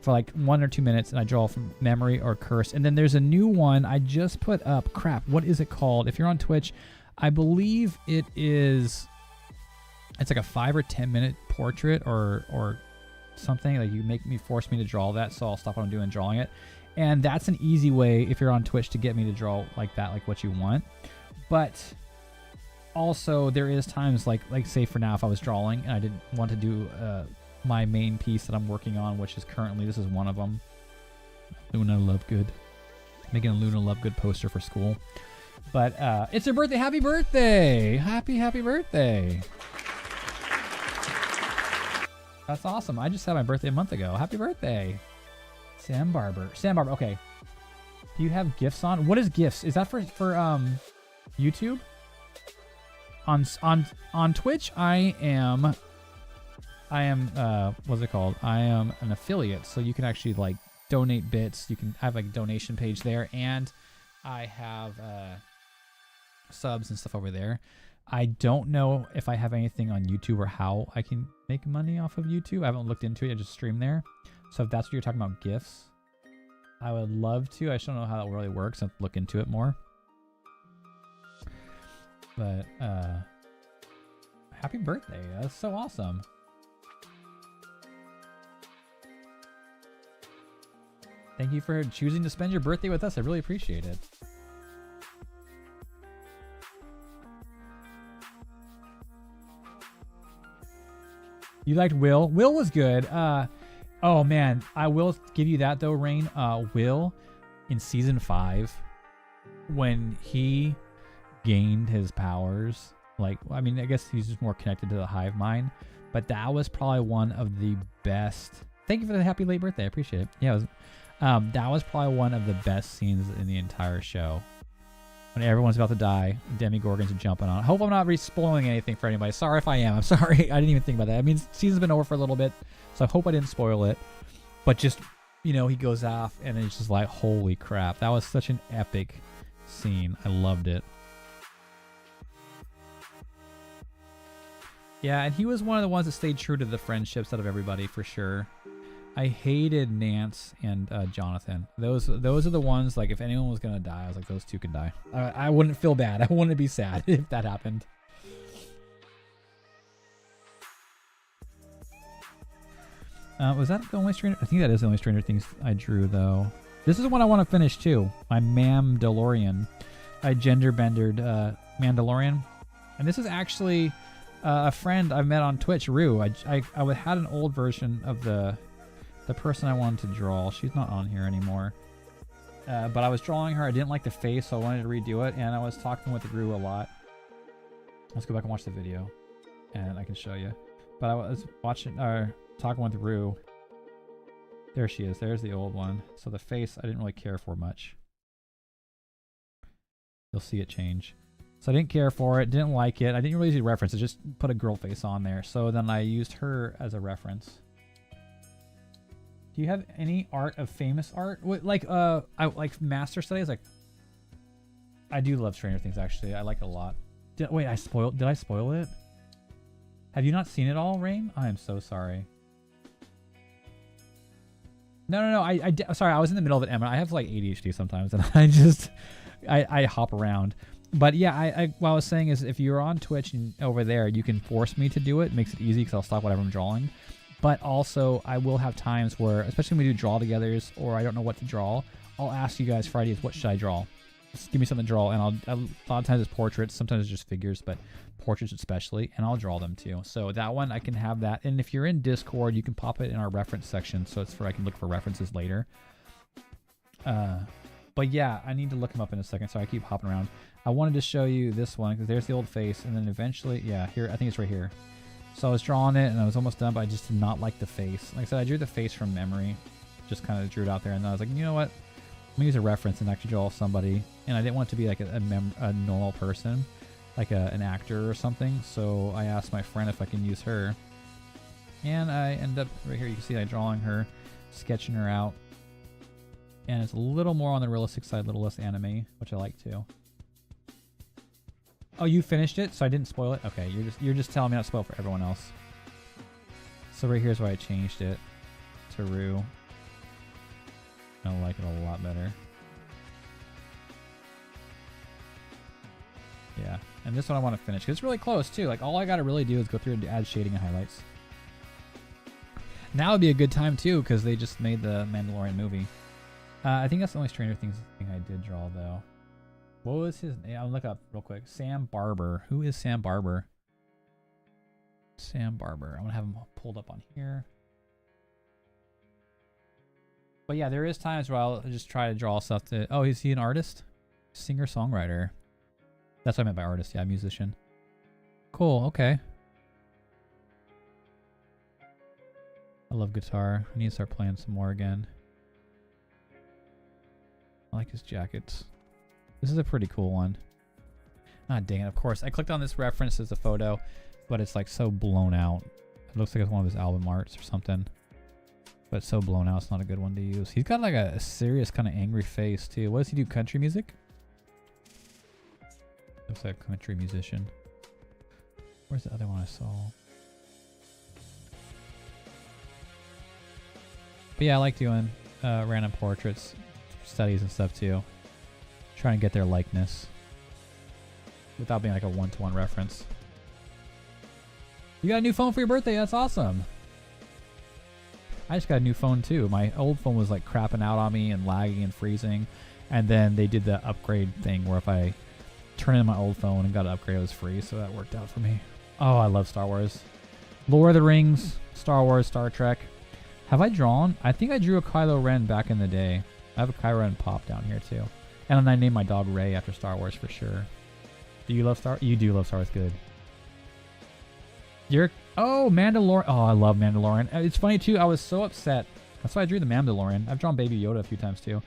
for like 1 or 2 minutes, and I draw from memory or curse. And then there's a new one I just put up. Crap, what is it called? If you're on Twitch, I believe it is. It's like a 5 or 10 minute portrait or something. Like you force me to draw that, so I'll stop what I'm doing drawing it. And that's an easy way if you're on Twitch to get me to draw like that, like what you want. But also there is times like say for now, if I was drawing and I didn't want to do my main piece that I'm working on, which is currently, this is one of them, Luna Lovegood, making a Luna Lovegood poster for school. But it's her birthday. Happy birthday. Happy birthday. That's awesome. I just had my birthday a month ago. Happy birthday. Sam Barber. Okay. Do you have GIFs on? What is GIFs? Is that for YouTube? On Twitch, I am what's it called? I am an affiliate, so you can actually like donate bits. I have like a donation page there, and I have subs and stuff over there. I don't know if I have anything on YouTube or how I can make money off of YouTube. I haven't looked into it. I just stream there. So if that's what you're talking about, GIFs, I would love to. I just don't know how that really works. I have to look into it more. But happy birthday. That's so awesome. Thank you for choosing to spend your birthday with us. I really appreciate it. You liked Will? Will was good. Oh man, I will give you that though, Rain. Will in season 5, when he gained his powers, like, I mean, I guess he's just more connected to the hive mind, but that was probably one of the best. Thank you for the happy late birthday. I appreciate it. Yeah, it was, that was probably one of the best scenes in the entire show. When everyone's about to die, Demigorgons are jumping on. I hope I'm not spoiling anything for anybody. Sorry if I am. I'm sorry. I didn't even think about that. I mean, season's been over for a little bit, so I hope I didn't spoil it. But just, you know, he goes off, and it's just like, holy crap. That was such an epic scene. I loved it. Yeah, and he was one of the ones that stayed true to the friendships out of everybody, for sure. I hated Nance and Jonathan. Those are the ones, like, if anyone was gonna die, I was like, those two can die. I wouldn't feel bad. I wouldn't be sad if that happened. Was that the only Stranger? I think that is the only Stranger Things I drew, though. This is the one I want to finish too. My Mandalorian. I gender-bendered Mandalorian, and this is actually a friend I've met on Twitch, Rue. I had an old version of the person I wanted to draw. She's not on here anymore. But I was drawing her. I didn't like the face, so I wanted to redo it. And I was talking with Rue a lot. Let's go back and watch the video, and I can show you. But I was talking with Rue. There she is. There's the old one. So the face I didn't really care for much. You'll see it change. So I didn't care for it. Didn't like it. I didn't really use a reference. I just put a girl face on there. So then I used her as a reference. Do you have any art of famous art? Like I like master studies. Like, I do love Stranger Things, actually. I like it a lot. Did I spoil it? Have you not seen it all, Rain? I am so sorry. No. Sorry, I was in the middle of it, Emma. I have like ADHD sometimes, and I hop around. But yeah, what I was saying is, if you're on Twitch and over there, you can force me to do it. It makes it easy because I'll stop whatever I'm drawing. But also, I will have times where, especially when we do draw-togethers, or I don't know what to draw, I'll ask you guys for ideas. What should I draw? Just give me something to draw, and a lot of times it's portraits, sometimes it's just figures, but portraits especially, and I'll draw them too. So that one, I can have that. And if you're in Discord, you can pop it in our reference section, so it's I can look for references later. But yeah, I need to look them up in a second, so I keep hopping around. I wanted to show you this one, because there's the old face, and then eventually, yeah, here, I think it's right here. So I was drawing it, and I was almost done, but I just did not like the face. Like I said, I drew the face from memory. Just kind of drew it out there, and then I was like, you know what? Let me use a reference and actually draw somebody. And I didn't want it to be like a normal person, like an actor or something. So I asked my friend if I can use her. And I ended up, right here, you can see I'm drawing her, sketching her out. And it's a little more on the realistic side, a little less anime, which I like too. Oh, you finished it, so I didn't spoil it. Okay, you're just telling me not to spoil for everyone else. So right here's why I changed it to Rue. I like it a lot better. Yeah, and this one I want to finish because it's really close too. Like all I gotta really do is go through and add shading and highlights. Now would be a good time too because they just made the Mandalorian movie. I think that's the only Stranger Things thing I did draw though. What was his name? I'll look up real quick. Sam Barber. Who is Sam Barber? Sam Barber. I'm gonna have him pulled up on here. But yeah, there is times where I'll just try to draw stuff to. Oh, is he an artist? Singer-songwriter. That's what I meant by artist. Yeah, musician. Cool. Okay. I love guitar. I need to start playing some more again. I like his jackets. This is a pretty cool one. Ah, dang it. Of course. I clicked on this reference as a photo, but it's like so blown out. It looks like it's one of his album arts or something. But so blown out, it's not a good one to use. He's got like a serious kind of angry face too. What does he do? Country music? Looks like a country musician. Where's the other one I saw? But yeah, I like doing random portraits, studies and stuff too. Trying to get their likeness without being like a one-to-one reference. You got a new phone for your birthday? That's awesome. I just got a new phone too. My old phone was like crapping out on me and lagging and freezing. And then they did the upgrade thing where if I turn in my old phone and got an upgrade, it was free. So that worked out for me. Oh, I love Star Wars. Lord of the Rings, Star Wars, Star Trek. Have I drawn? I think I drew a Kylo Ren back in the day. I have a Kylo Ren pop down here too. And then I named my dog Rey after Star Wars for sure. Do you love Star? You do love Star Wars. Good. Oh, Mandalorian. Oh, I love Mandalorian. It's funny too. I was so upset. That's why I drew the Mandalorian. I've drawn Baby Yoda a few times too.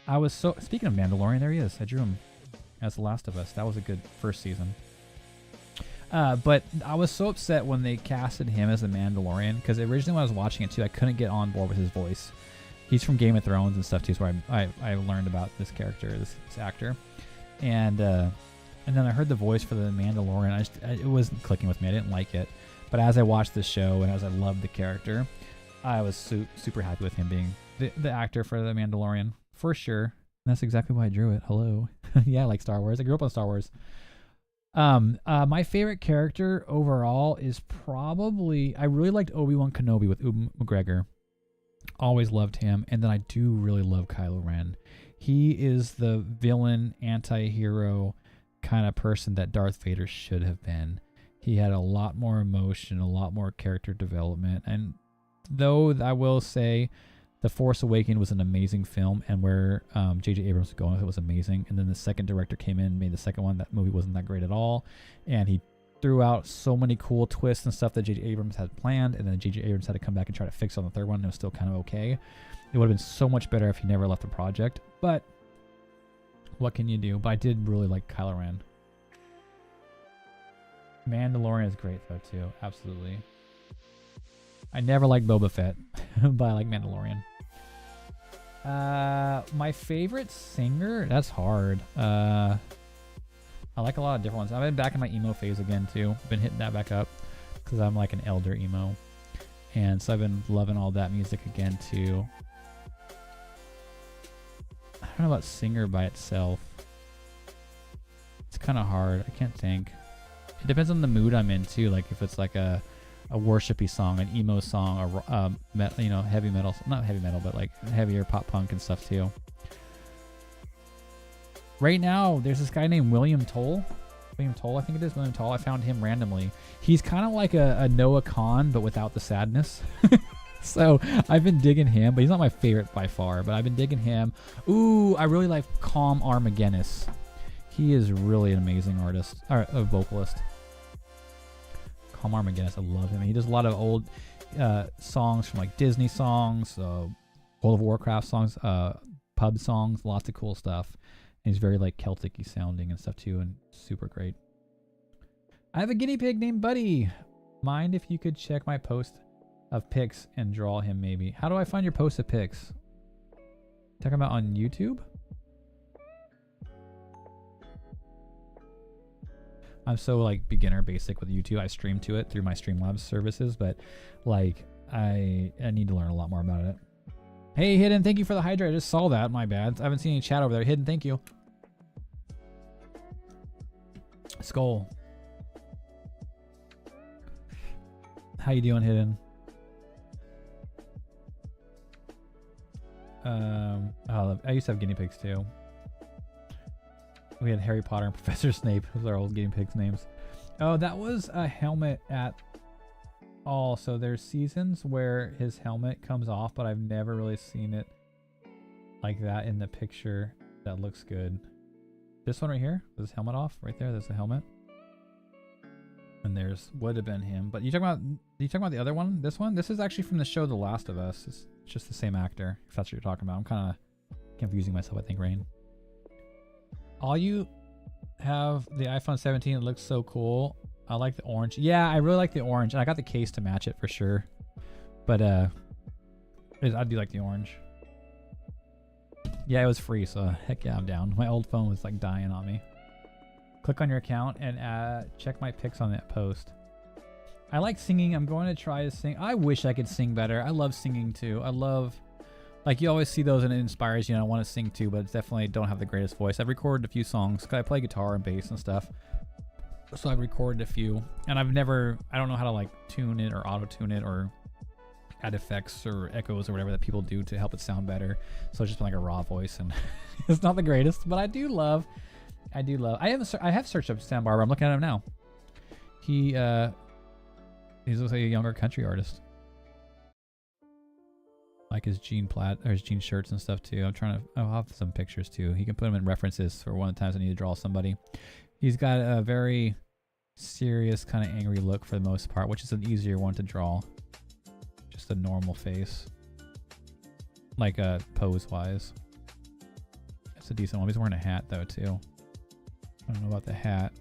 I was so. Speaking of Mandalorian, there he is. I drew him as The Last of Us. That was a good first season. But I was so upset when they casted him as the Mandalorian because originally when I was watching it too, I couldn't get on board with his voice. He's from Game of Thrones and stuff too, so I learned about this character, this actor, and then I heard the voice for the Mandalorian. It wasn't clicking with me. I didn't like it. But as I watched the show and as I loved the character, I was super happy with him being the actor for the Mandalorian for sure. And that's exactly why I drew it. Hello, yeah, I like Star Wars. I grew up on Star Wars. My favorite character overall is probably I really liked Obi-Wan Kenobi with McGregor. Always loved him, and then I do really love Kylo Ren. He is the villain, anti-hero kind of person that Darth Vader should have been. He had a lot more emotion, a lot more character development, and though I will say The Force Awakens was an amazing film, and where J.J. Abrams was going with it was amazing, and then the second director came in and made the second one. That movie wasn't that great at all, and he threw out so many cool twists and stuff that J.J. Abrams had planned, and then J.J. Abrams had to come back and try to fix it on the third one, and it was still kind of okay. It would have been so much better if he never left the project, but what can you do? But I did really like Kylo Ren. Mandalorian is great though too, absolutely. I never liked Boba Fett, but I like Mandalorian. My favorite singer? That's hard. I like a lot of different ones. I've been back in my emo phase again too. Been hitting that back up because I'm like an elder emo, and so I've been loving all that music again too. I don't know about singer by itself. It's kind of hard. I can't think. It depends on the mood I'm in too. Like if it's like a worshipy song, an emo song, or heavy metal. Not heavy metal, but like heavier pop punk and stuff too. Right now, there's this guy named William Toll. William Toll, I think it is. William Toll. I found him randomly. He's kind of like a Noah Kahan, but without the sadness. So I've been digging him, but he's not my favorite by far. But I've been digging him. Ooh, I really like Calm Armageddon. He is really an amazing artist, or a vocalist. Calm Armageddon, I love him. He does a lot of old songs from like Disney songs, World of Warcraft songs, pub songs, lots of cool stuff. And he's very like Celtic-y sounding and stuff too, and super great. I have a guinea pig named Buddy. Mind if you could check my post of pics and draw him maybe? How do I find your post of pics? Talking about on YouTube? I'm so like beginner basic with YouTube. I stream to it through my Streamlabs services, but like I need to learn a lot more about it. Hey Hidden, thank you for the hydrate. I just saw that. My bad. I haven't seen any chat over there. Hidden, thank you. Skull. How you doing, Hidden? Oh, I used to have guinea pigs too. We had Harry Potter and Professor Snape. Those are old guinea pigs' names. Oh, that was a helmet at all. So there's seasons where his helmet comes off, but I've never really seen it like that in the picture. That looks good. This one right here, with his helmet off, right there. There's the helmet. And there's would have been him. But you talking about the other one? This one? This is actually from the show The Last of Us. It's just the same actor, if that's what you're talking about. I'm kind of confusing myself, I think, Rain. All you have the iPhone 17. It looks so cool. I like the orange. Yeah, I really like the orange. And I got the case to match it for sure. But I do like the orange. Yeah, it was free, so heck yeah, I'm down. My old phone was like dying on me. Click on your account and check my pics on that post. I like singing. I'm going to try to sing. I wish I could sing better. I love singing too. I love, like, you always see those and it inspires you, and I want to sing too, but it's definitely don't have the greatest voice. I've recorded a few songs because I play guitar and bass and stuff. So I've recorded a few, and I don't know how to like tune it or auto tune it or add effects or echoes or whatever that people do to help it sound better. So it's just been like a raw voice, and it's not the greatest, but I have searched up Sam Barber. I'm looking at him now. He's like a younger country artist. Like his jean shirts and stuff too. I'll have some pictures too. He can put them in references for one of the times I need to draw somebody. He's got a very serious kind of angry look for the most part, which is an easier one to draw. Just a normal face. Like pose wise. It's a decent one. He's wearing a hat though too. I don't know about the hat.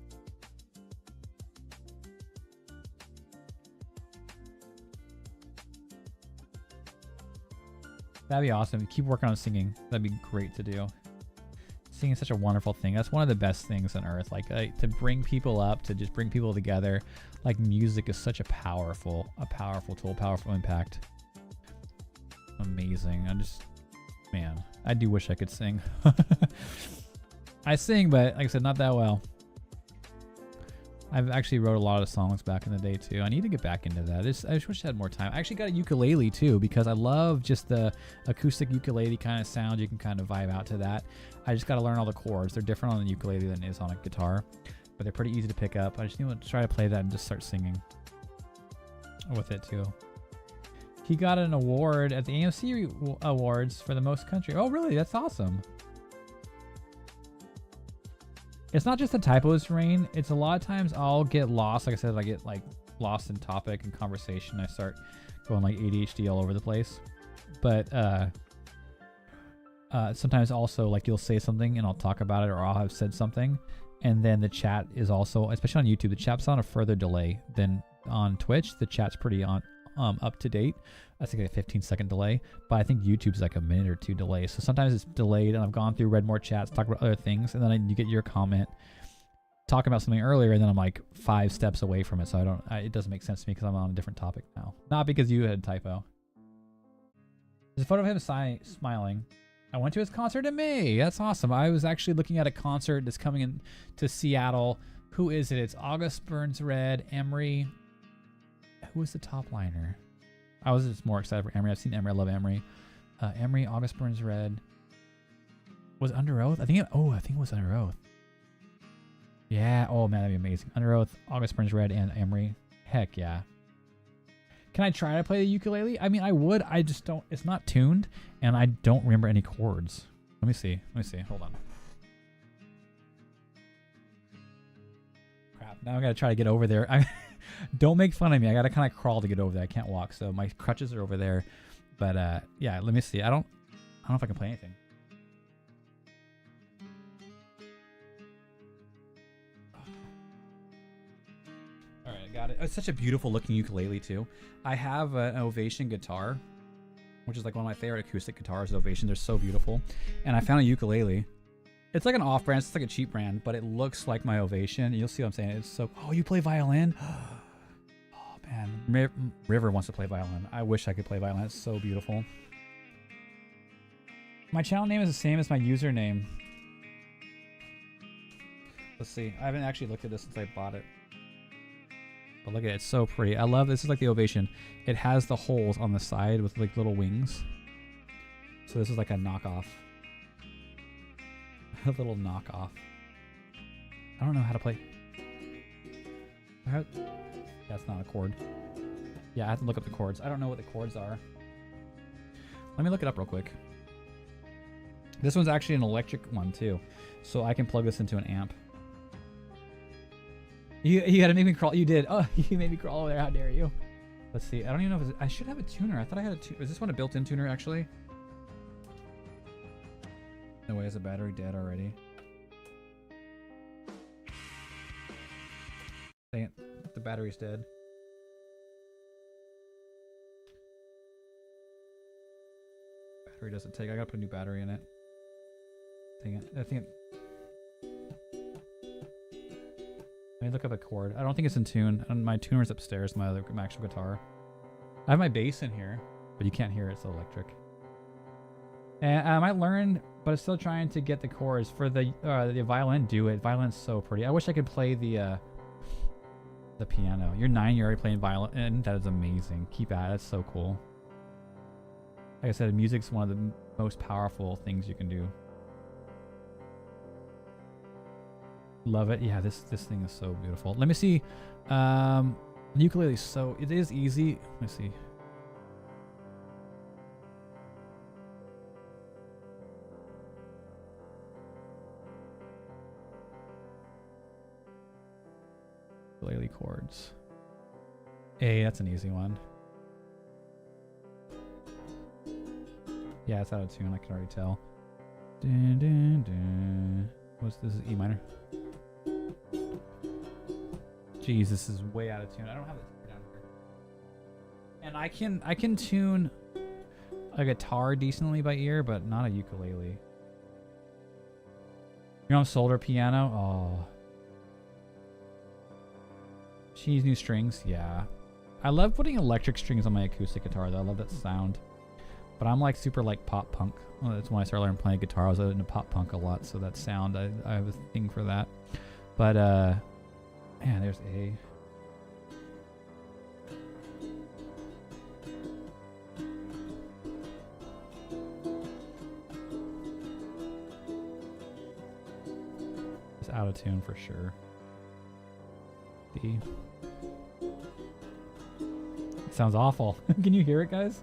That'd be awesome. Keep working on singing. That'd be great to do. Singing is such a wonderful thing. That's one of the best things on earth. Like to bring people up, to just bring people together. Like music is such a powerful tool, powerful impact. Amazing. Man, I do wish I could sing. I sing, but like I said, not that well. I've actually wrote a lot of songs back in the day too. I need to get back into that. I just wish I had more time. I actually got a ukulele too because I love just the acoustic ukulele kind of sound. You can kind of vibe out to that. I just got to learn all the chords. They're different on the ukulele than it is on a guitar, but they're pretty easy to pick up. I just need to try to play that and just start singing with it too. He got an award at the AMC Awards for the most country. Oh, really? That's awesome. It's not just the typos, Rain. It's a lot of times I'll get lost. Like I said, I get like lost in topic and conversation. I start going like ADHD all over the place. But sometimes also like you'll say something and I'll talk about it, or I'll have said something, and then the chat is also, especially on YouTube, the chat's on a further delay than on Twitch. The chat's pretty up to date. I think like a 15-second delay, but I think YouTube's like a minute or two delay. So sometimes it's delayed, and I've gone through, read more chats, talked about other things, and then you get your comment talking about something earlier, and then I'm like 5 steps away from it. So it doesn't make sense to me because I'm on a different topic now. Not because you had a typo. There's a photo of him smiling. I went to his concert in May. That's awesome. I was actually looking at a concert that's coming in to Seattle. Who is it? It's August Burns Red, Emery. Who was the top liner? I was just more excited for Emery. I've seen Emery. I love Emery. Emery, August Burns Red. Was Under Oath? I think it was Under Oath. Yeah. Oh man, that'd be amazing. Under Oath, August Burns Red, and Emery. Heck yeah. Can I try to play the ukulele? I mean, I would. I just don't. It's not tuned, and I don't remember any chords. Let me see. Hold on. Crap. Now I gotta try to get over there. Don't make fun of me. I gotta kind of crawl to get over there. I can't walk, so my crutches are over there. But yeah, let me see. I don't know if I can play anything. All right, I got it. It's such a beautiful looking ukulele too. I have an Ovation guitar, which is like one of my favorite acoustic guitars. Ovation, they're so beautiful. And I found a ukulele, It's like an off-brand. It's like a cheap brand, but it looks like my Ovation. You'll see what I'm saying. It's so... Oh, you play violin? Oh, man. River wants to play violin. I wish I could play violin. It's so beautiful. My channel name is the same as my username. Let's see. I haven't actually looked at this since I bought it. But look at it. It's so pretty. I love this. Is like the Ovation. It has the holes on the side with like little wings. So this is like a knockoff. A little knockoff. I don't know how to play. That's not a chord. Yeah, I have to look up the chords. I don't know what the chords are. Let me look it up real quick. This one's actually an electric one too. So I can plug this into an amp. You gotta make me crawl. You did. Oh, you made me crawl over there. How dare you? Let's see. I don't even know if it's, I should have a tuner. I thought I had a tuner. Is this one a built-in tuner actually? No way, is the battery dead already? Dang it, the battery's dead. Battery doesn't take, I gotta put a new battery in it. Dang it, I think it... Let me look up a chord. I don't think it's in tune. My tuner's upstairs, my actual guitar. I have my bass in here, but you can't hear it, it's electric. And I might learn, but I'm still trying to get the chords for the violin. Do it. Violin's so pretty. I wish I could play the piano. You're 9. You're already playing violin, and that is amazing. Keep at it. That's so cool. Like I said, music's one of the most powerful things you can do. Love it. Yeah, this thing is so beautiful. Let me see. Ukulele is so... It is easy. Let me see. Ukulele chords. A, that's an easy one. Yeah, it's out of tune, I can already tell. Dun, dun, dun. What's this? Is E minor. Jeez, this is way out of tune. I don't have it down here. And I can tune a guitar decently by ear, but not a ukulele. You're on solder piano? Oh. She needs new strings, yeah. I love putting electric strings on my acoustic guitar though. I love that sound. But I'm like super like pop punk. Well, that's when I started learning playing guitar. I was into pop punk a lot, so that sound, I have a thing for that. But man, there's A. It's out of tune for sure. D. It sounds awful. Can you hear it, guys?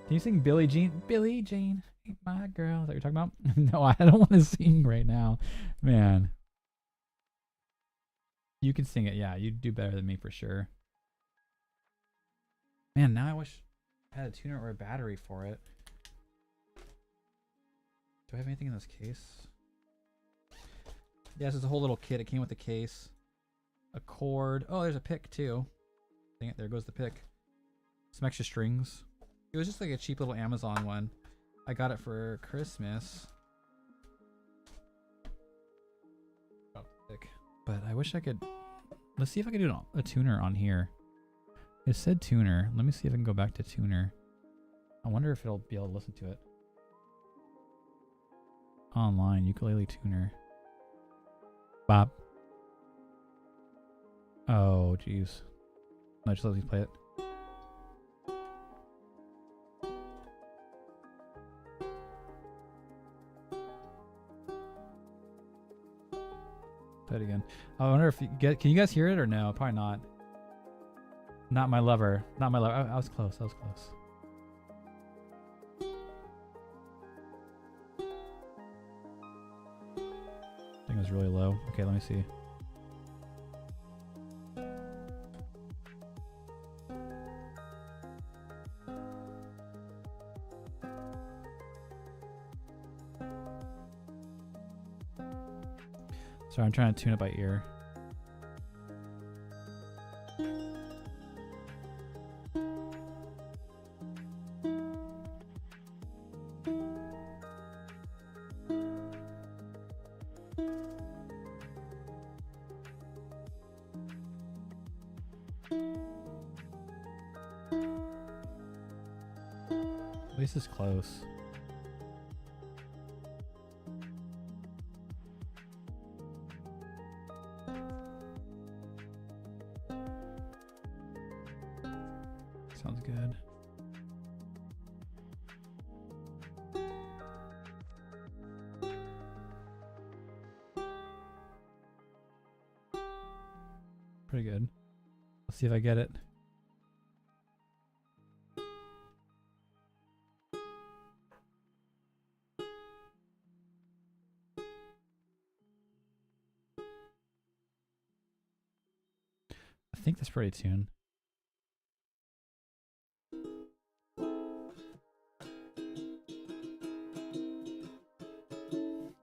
Can you sing Billie Jean? Billie Jean ain't my girl. Is that what you're talking about? No, I don't want to sing right now. Man. You can sing it. Yeah, you do better than me for sure. Man, now I wish I had a tuner or a battery for it. Do I have anything in this case? Yes, it's a whole little kit. It came with a case. A cord. Oh, there's a pick too. Dang it, there goes the pick. Some extra strings. It was just like a cheap little Amazon one. I got it for Christmas. But I wish I could... Let's see if I can do a tuner on here. It said tuner. Let me see if I can go back to tuner. I wonder if it'll be able to listen to it. Online, ukulele tuner. Bob. Oh, jeez. No, just let me play it. Play it again. I wonder if you get... Can you guys hear it or no? Probably not. Not my lover. Not my lover. I was close. I was close. I think it was really low. Okay, let me see. Sorry, I'm trying to tune it by ear. least it's close. Sounds good. Pretty good. Let's see if I get it. I think that's pretty tuned.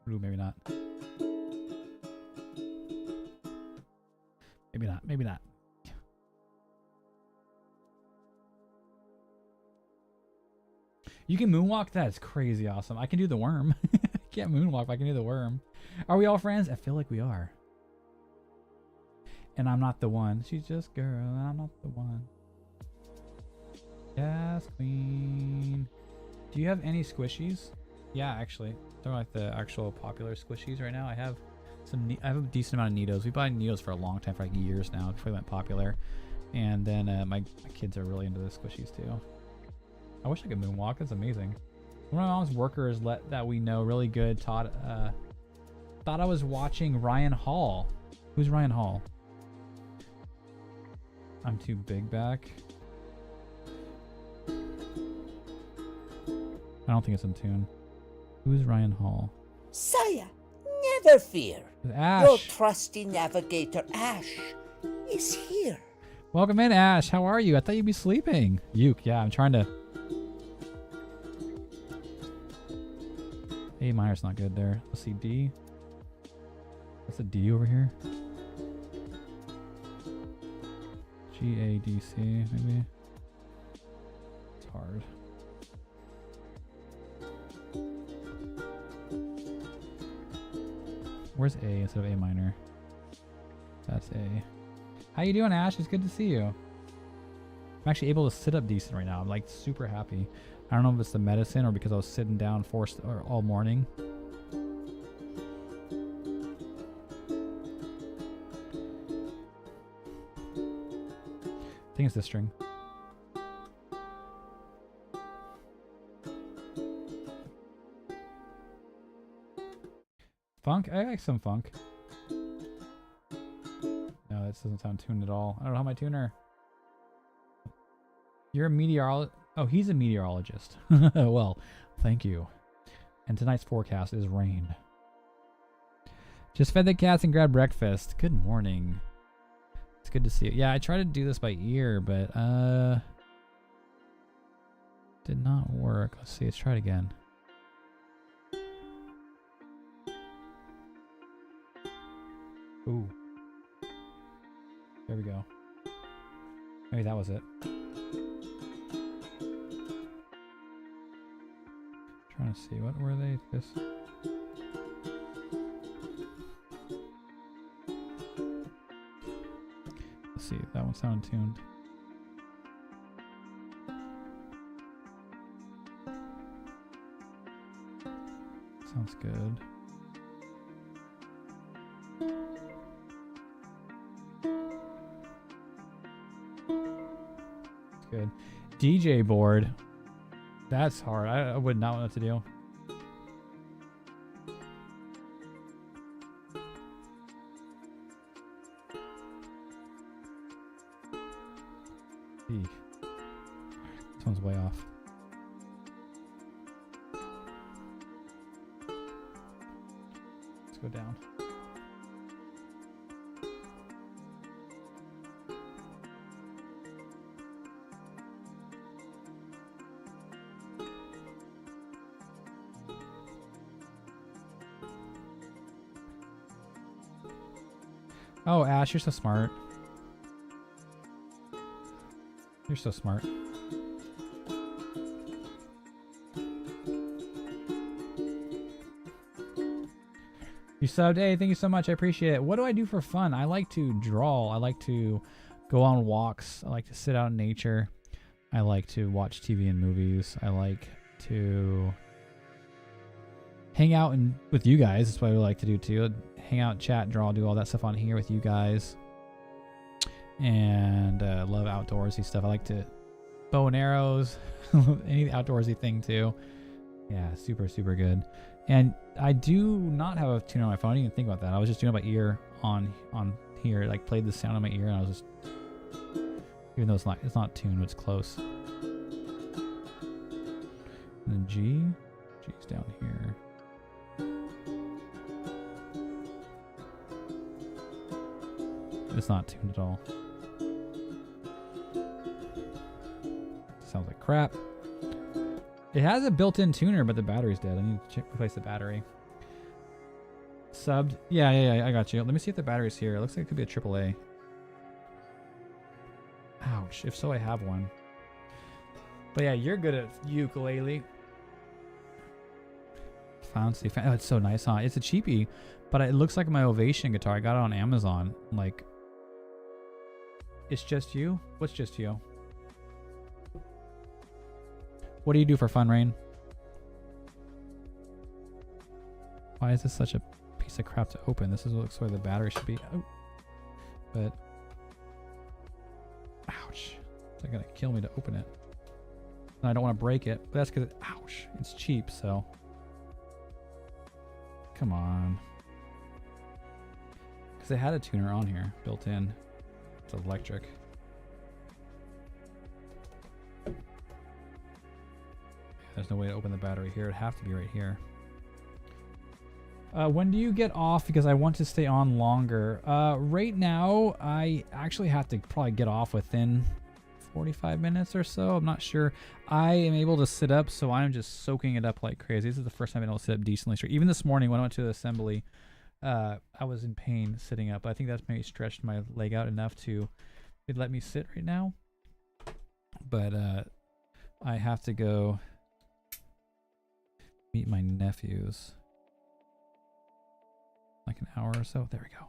Ooh, maybe not. Maybe not. Maybe not. You can moonwalk? That's crazy awesome. I can do the worm. I can't moonwalk, but I can do the worm. Are we all friends? I feel like we are. And I'm not the one. She's just girl, and I'm not the one. Yes, queen. Do you have any squishies? Yeah, actually. Talking about the actual popular squishies right now. I have some. I have a decent amount of Neatos. We bought Neatos for a long time, for like years now, before they went popular. And then my kids are really into the squishies too. I wish I could moonwalk. That's amazing. One of my mom's workers that we know really good thought I was watching Ryan Hall. Who's Ryan Hall? I'm too big back. I don't think it's in tune. Who's Ryan Hall? Saya, never fear. Ash. Your trusty navigator Ash is here. Welcome in, Ash. How are you? I thought you'd be sleeping. Uke, yeah, I'm trying to. A minor's not good there. Let's see, D. That's a D over here. G, A, D, C, maybe. It's hard. Where's A instead of A minor? That's A. How you doing, Ash? It's good to see you. I'm actually able to sit up decent right now. I'm like super happy. I don't know if it's the medicine or because I was sitting down forced all morning. I think it's this string. Funk? I like some funk. No, this doesn't sound tuned at all. I don't know how my tuner. You're a meteorologist. Oh, he's a meteorologist. Well, thank you. And tonight's forecast is rain. Just fed the cats and grabbed breakfast. Good morning. It's good to see you. Yeah, I tried to do this by ear, but did not work. Let's see. Let's try it again. Ooh. There we go. Maybe that was it. Trying to see, what were they? This. Let's see, that one sounded tuned. Sounds good. It's good. DJ board. That's hard. I would not know what to do. Eek. This one's way off. Let's go down. Oh, Ash, you're so smart. You're so smart. You subbed. Hey, thank you so much. I appreciate it. What do I do for fun? I like to draw. I like to go on walks. I like to sit out in nature. I like to watch TV and movies. I like to hang out and with you guys. That's what I would like to do too. Hang out, chat, draw, do all that stuff on here with you guys. And love outdoorsy stuff. I like to bow and arrows, any outdoorsy thing too. Yeah, super, super good. And I do not have a tuner on my phone. I didn't even think about that. I was just doing it by ear on here. Like played the sound on my ear, and I was just, even though it's not tuned, it's close. And then G's down here. It's not tuned at all. Sounds like crap. It has a built-in tuner, but the battery's dead. I need to replace the battery. Subbed. Yeah, I got you. Let me see if the battery's here. It looks like it could be a AAA. Ouch. If so, I have one. But yeah, you're good at ukulele. Fancy. Oh, it's so nice, huh? It's a cheapie, but it looks like my Ovation guitar. I got it on Amazon. Like, it's just you? What's just you? What do you do for fun, Rain? Why is this such a piece of crap to open? This is what looks where the battery should be. Oh. But, ouch. It's like gonna kill me to open it. And I don't want to break it, but that's because, ouch, it's cheap, so. Come on. Because it had a tuner on here, built in. It's electric. There's no way to open the battery here. It'd have to be right here. When do you get off? Because I want to stay on longer. Right now, I actually have to probably get off within 45 minutes or so. I'm not sure. I am able to sit up, so I'm just soaking it up like crazy. This is the first time I've been able to sit up decently straight. Even this morning when I went to the assembly, I was in pain sitting up. I think that's maybe stretched my leg out enough to let me sit right now. But I have to go meet my nephews. Like an hour or so. There we go.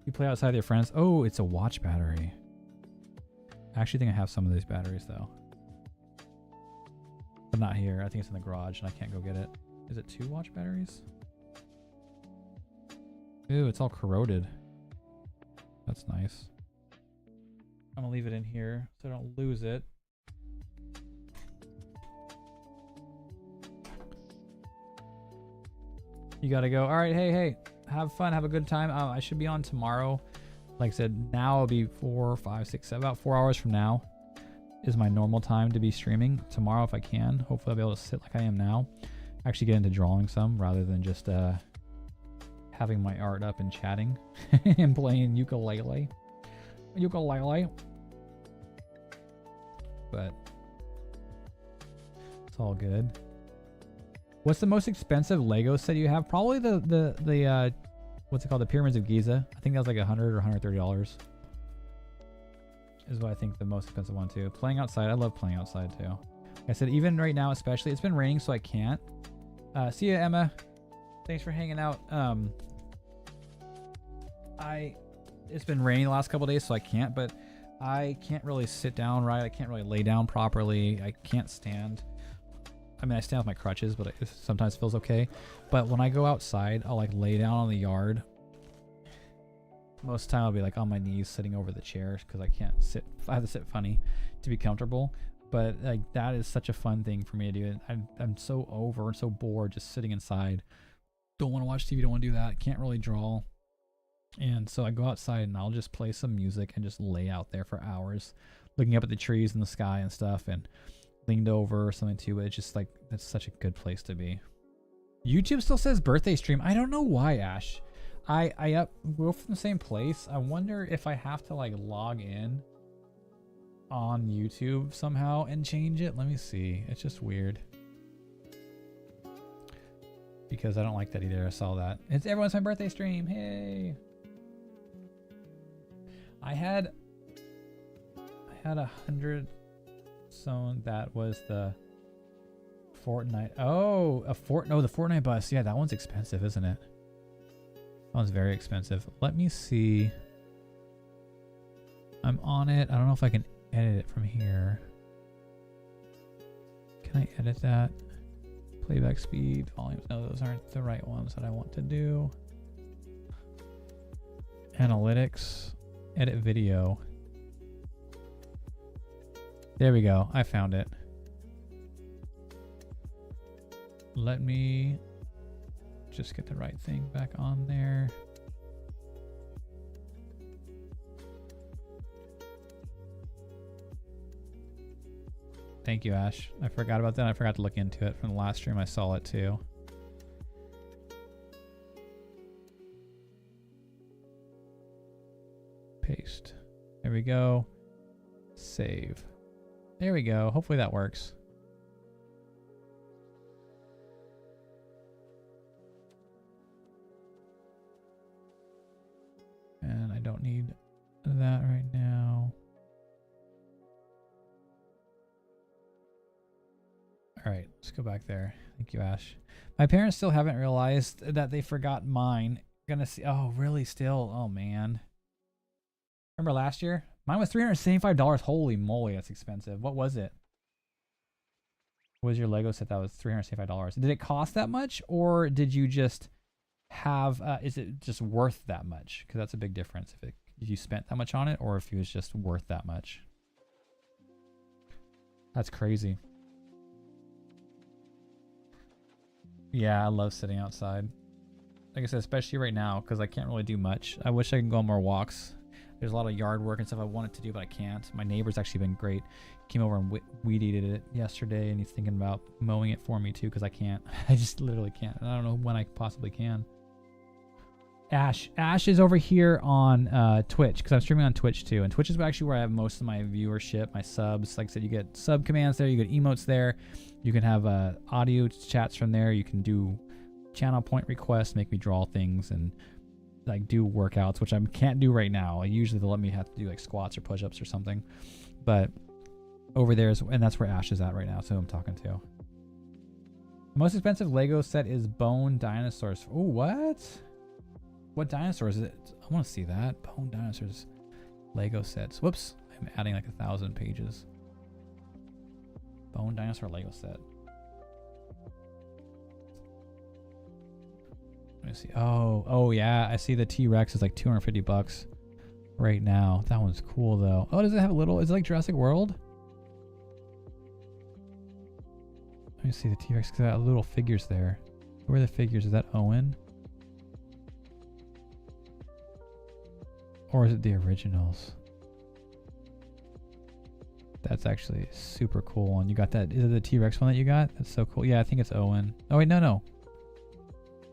You play outside with your friends? Oh, it's a watch battery. I actually think I have some of these batteries though. But not here. I think it's in the garage and I can't go get it. Is it 2 watch batteries? Ew, it's all corroded. That's nice. I'm gonna leave it in here so I don't lose it. You gotta go. All right, hey, have fun, have a good time. I should be on tomorrow. Like I said, now it'll be 4, 5, 6, 7, about 4 hours from now is my normal time to be streaming. Tomorrow, if I can, hopefully I'll be able to sit like I am now. Actually get into drawing some rather than just having my art up and chatting and playing ukulele. But it's all good. What's the most expensive Lego set you have? Probably the what's it called? The Pyramids of Giza. I think that was like $100 or $130. Is what I think the most expensive one too. Playing outside. I love playing outside too. Like I said, even right now, especially, it's been raining, so I can't. See ya, Emma. Thanks for hanging out. It's been raining the last couple days, so I can't. But I can't really sit down right. I can't really lay down properly. I can't stand. I mean, I stand with my crutches, but it sometimes feels okay. But when I go outside, I'll like lay down on the yard. Most of the time I'll be like on my knees sitting over the chair because I can't sit. I have to sit funny to be comfortable. But like that is such a fun thing for me to do. I'm so over and so bored just sitting inside. Don't want to watch TV, don't want to do that. Can't really draw. And so I go outside and I'll just play some music and just lay out there for hours looking up at the trees and the sky and stuff and leaned over or something too. But it's just like, that's such a good place to be. YouTube still says birthday stream. I don't know why, Ash. We're from the same place. I wonder if I have to like log in on YouTube somehow and change it. Let me see. It's just weird. Because I don't like that either. I saw that. It's everyone's my birthday stream. Hey. I had 100. So that was the Fortnite. Oh, the Fortnite bus. Yeah, that one's expensive, isn't it? That one's very expensive. Let me see. I'm on it. I don't know if I can edit it from here. Can I edit that? Playback speed, volumes. No, those aren't the right ones that I want to do. Analytics, edit video. There we go. I found it. Let me just get the right thing back on there. Thank you, Ash. I forgot about that. I forgot to look into it from the last stream. I saw it too. Paste. There we go. Save. There we go. Hopefully that works. And I don't need that right now. All right, let's go back there. Thank you, Ash. My parents still haven't realized that they forgot mine. Gonna see. Oh, really? Still? Oh, man. Remember last year? Mine was $375. Holy moly, that's expensive. What was it? What was your Lego set that was $375? Did it cost that much, or did you just have? Is it just worth that much? Because that's a big difference. If you spent that much on it, or if it was just worth that much. That's crazy. Yeah, I love sitting outside. Like I said, especially right now, because I can't really do much. I wish I could go on more walks. There's a lot of yard work and stuff I wanted to do, but I can't. My neighbor's actually been great. He came over and weed eated it yesterday, and he's thinking about mowing it for me too, because I can't. I just literally can't. And I don't know when I possibly can. Ash is over here on Twitch, because I'm streaming on Twitch too. And Twitch is actually where I have most of my viewership, my subs. Like I said, you get sub commands there, you get emotes there. You can have audio chats from there. You can do channel point requests, make me draw things, and like do workouts, which I can't do right now. Like, usually they'll let me have to do like squats or push-ups or something. But over there is, and that's where Ash is at right now, so I'm talking to. The most expensive Lego set is Bone Dinosaurs. Oh, what? What dinosaurs is it? I want to see that. Bone Dinosaurs Lego sets. Whoops. I'm adding like 1,000 pages. Bone Dinosaur Lego set. Let me see. Oh yeah. I see the T-Rex is like $250 right now. That one's cool though. Oh, does it have a little? Is it like Jurassic World? Let me see the T-Rex. Got little figures there. Who are the figures? Is that Owen? Or is it the originals? That's actually super cool one. You got that? Is it the T-Rex one that you got? That's so cool. Yeah, I think it's Owen. Oh wait, no.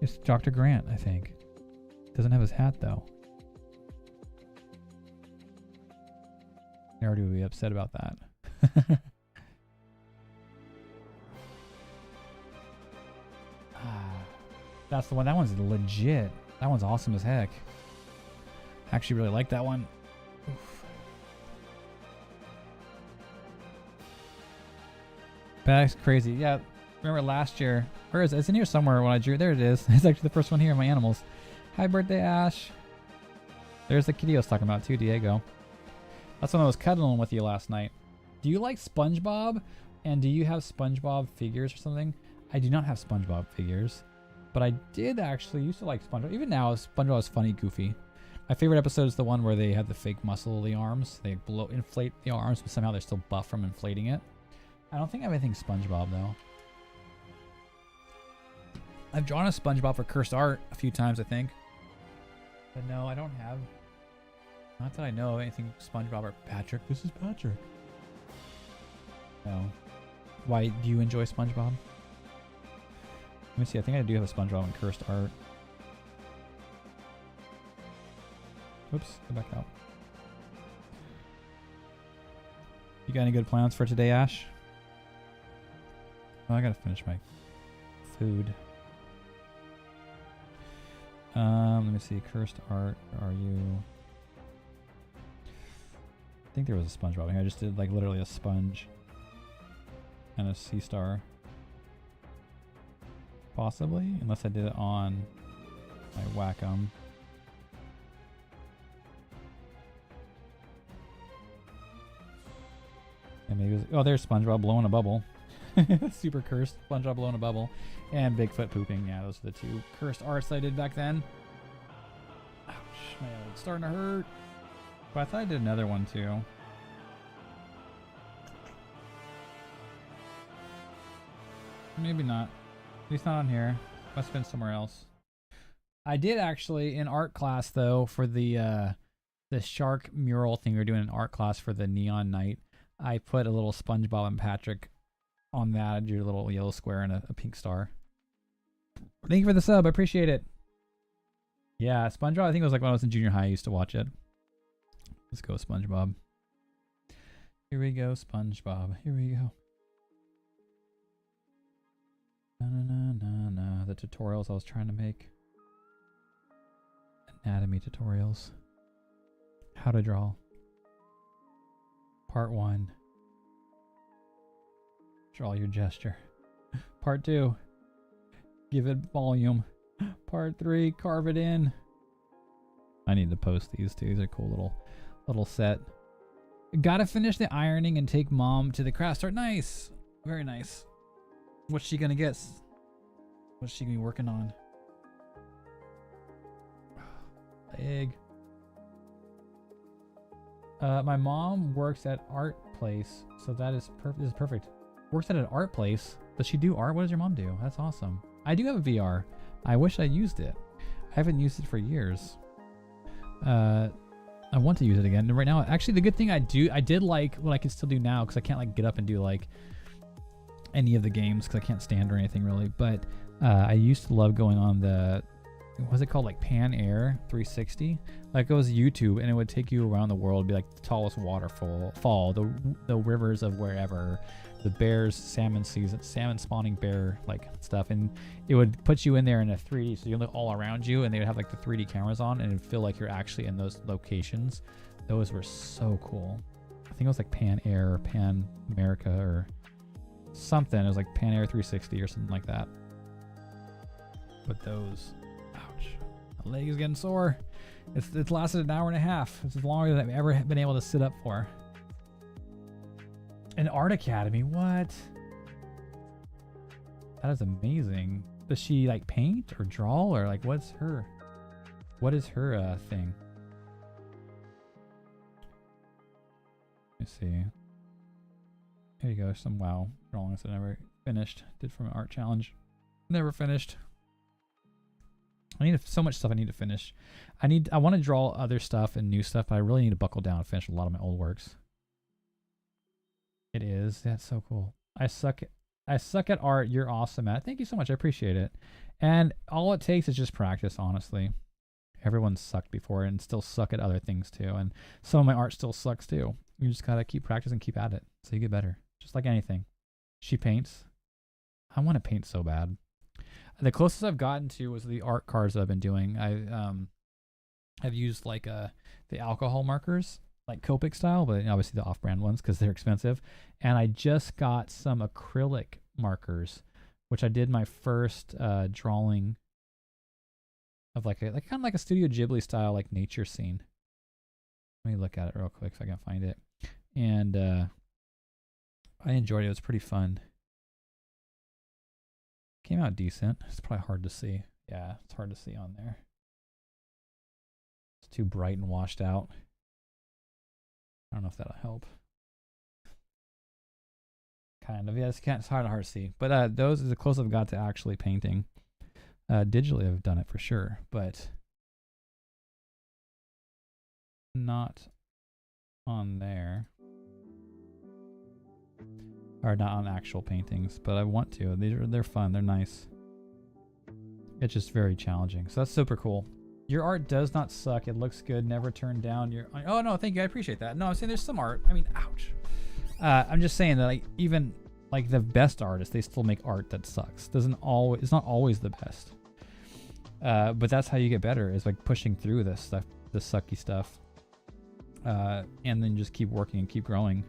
It's Dr. Grant, I think. Doesn't have his hat though. I already would be upset about that. That's the one. That one's legit. That one's awesome as heck. I actually really like that one. Oof. That's crazy. Yeah, remember last year? Where is it? It's in here somewhere when I drew. There it is. It's actually the first one here in my animals. Hi, birthday, Ash. There's the kitty I was talking about too, Diego. That's when I was cuddling with you last night. Do you like SpongeBob? And do you have SpongeBob figures or something? I do not have SpongeBob figures, but I did actually used to like SpongeBob. Even now, SpongeBob is funny, goofy. My favorite episode is the one where they have the fake muscle of the arms. They inflate the arms, but somehow they're still buff from inflating it. I don't think I have anything SpongeBob though. I've drawn a SpongeBob for Cursed Art a few times, I think. But no, I don't have. Not that I know anything SpongeBob or Patrick. This is Patrick. No. Why do you enjoy SpongeBob? Let me see. I think I do have a SpongeBob in Cursed Art. Oops, go back out. You got any good plans for today, Ash? Oh, I gotta finish my food. Let me see. Cursed Art. Where are you? I think there was a SpongeBob here. I just did like literally a sponge and a sea star. Possibly, unless I did it on my Wacom. And maybe oh, there's SpongeBob blowing a bubble. Super cursed SpongeBob blowing a bubble, and Bigfoot pooping. Yeah, those are the two cursed arts I did back then. Ouch, man, it's starting to hurt. But I thought I did another one too. Maybe not. At least not on here. Must have been somewhere else. I did actually in art class though for the shark mural thing we were doing in art class for the Neon Night. I put a little SpongeBob and Patrick on that. I drew a little yellow square and a pink star. Thank you for the sub. I appreciate it. Yeah, SpongeBob. I think it was like when I was in junior high. I used to watch it. Let's go, SpongeBob. Here we go, SpongeBob. Here we go. Na na na na. The tutorials I was trying to make. Anatomy tutorials. How to draw. Part 1. Draw your gesture. Part 2. Give it volume. Part 3. Carve it in. I need to post these too. These are cool little set. Gotta finish the ironing and take mom to the craft store. Nice. Very nice. What's she gonna get? What's she gonna be working on? Egg. My mom works at art place, so that is perfect. Works at an art place. Does she do art? What does your mom do? That's awesome. I do have a VR. I wish I used it. I haven't used it for years. I want to use it again. And right now, actually, the good thing I did like what I can still do now because I can't like get up and do like any of the games because I can't stand or anything really. But I used to love going on the what's it called, like Pan Air 360. Like it was YouTube and it would take you around the world, be like the tallest waterfall, the rivers of wherever, the bears, salmon spawning bear like stuff, and it would put you in there in a 3D, so you look all around you, and they would have like the 3D cameras on, and it would feel like you're actually in those locations. Those were so cool. I think it was like Pan Air or Pan America or something. It was like Pan Air 360 or something like that. But those, ouch, my leg is getting sore. It's lasted an hour and a half. It's as long as I've ever been able to sit up for. An art academy, what? That is amazing. Does she like paint or draw or like what is her thing? Let me see. Here you go, some wow drawings I never finished. Did from an art challenge. Never finished. I need so much stuff I need to finish. I want to draw other stuff and new stuff, but I really need to buckle down and finish a lot of my old works. It is. That's so cool. I suck at art. You're awesome at it. Thank you so much. I appreciate it. And all it takes is just practice, honestly. Everyone's sucked before and still suck at other things too. And some of my art still sucks too. You just gotta keep practicing, keep at it, so you get better. Just like anything. She paints. I want to paint so bad. The closest I've gotten to was the art cards that I've been doing. I've used like the alcohol markers, like Copic style, but obviously the off-brand ones because they're expensive. And I just got some acrylic markers, which I did my first drawing of like kind of like a Studio Ghibli style like nature scene. Let me look at it real quick if I can find it. And I enjoyed it. It was pretty fun. Came out decent. It's probably hard to see. Yeah, it's hard to see on there. It's too bright and washed out. I don't know if that'll help. Kind of. Yeah, it's hard to see. But those is the closest I've got to actually painting. Digitally, I've done it for sure, but not on there. Or not on actual paintings, but I want to. They're fun. They're nice. It's just very challenging. So that's super cool. Your art does not suck. It looks good. Never turn down your... Oh, no, thank you. I appreciate that. No, I'm saying there's some art. I mean, ouch. I'm just saying that like even like the best artists, they still make art that sucks. It's not always the best. But that's how you get better, is like pushing through this stuff, the sucky stuff. And then just keep working and keep growing.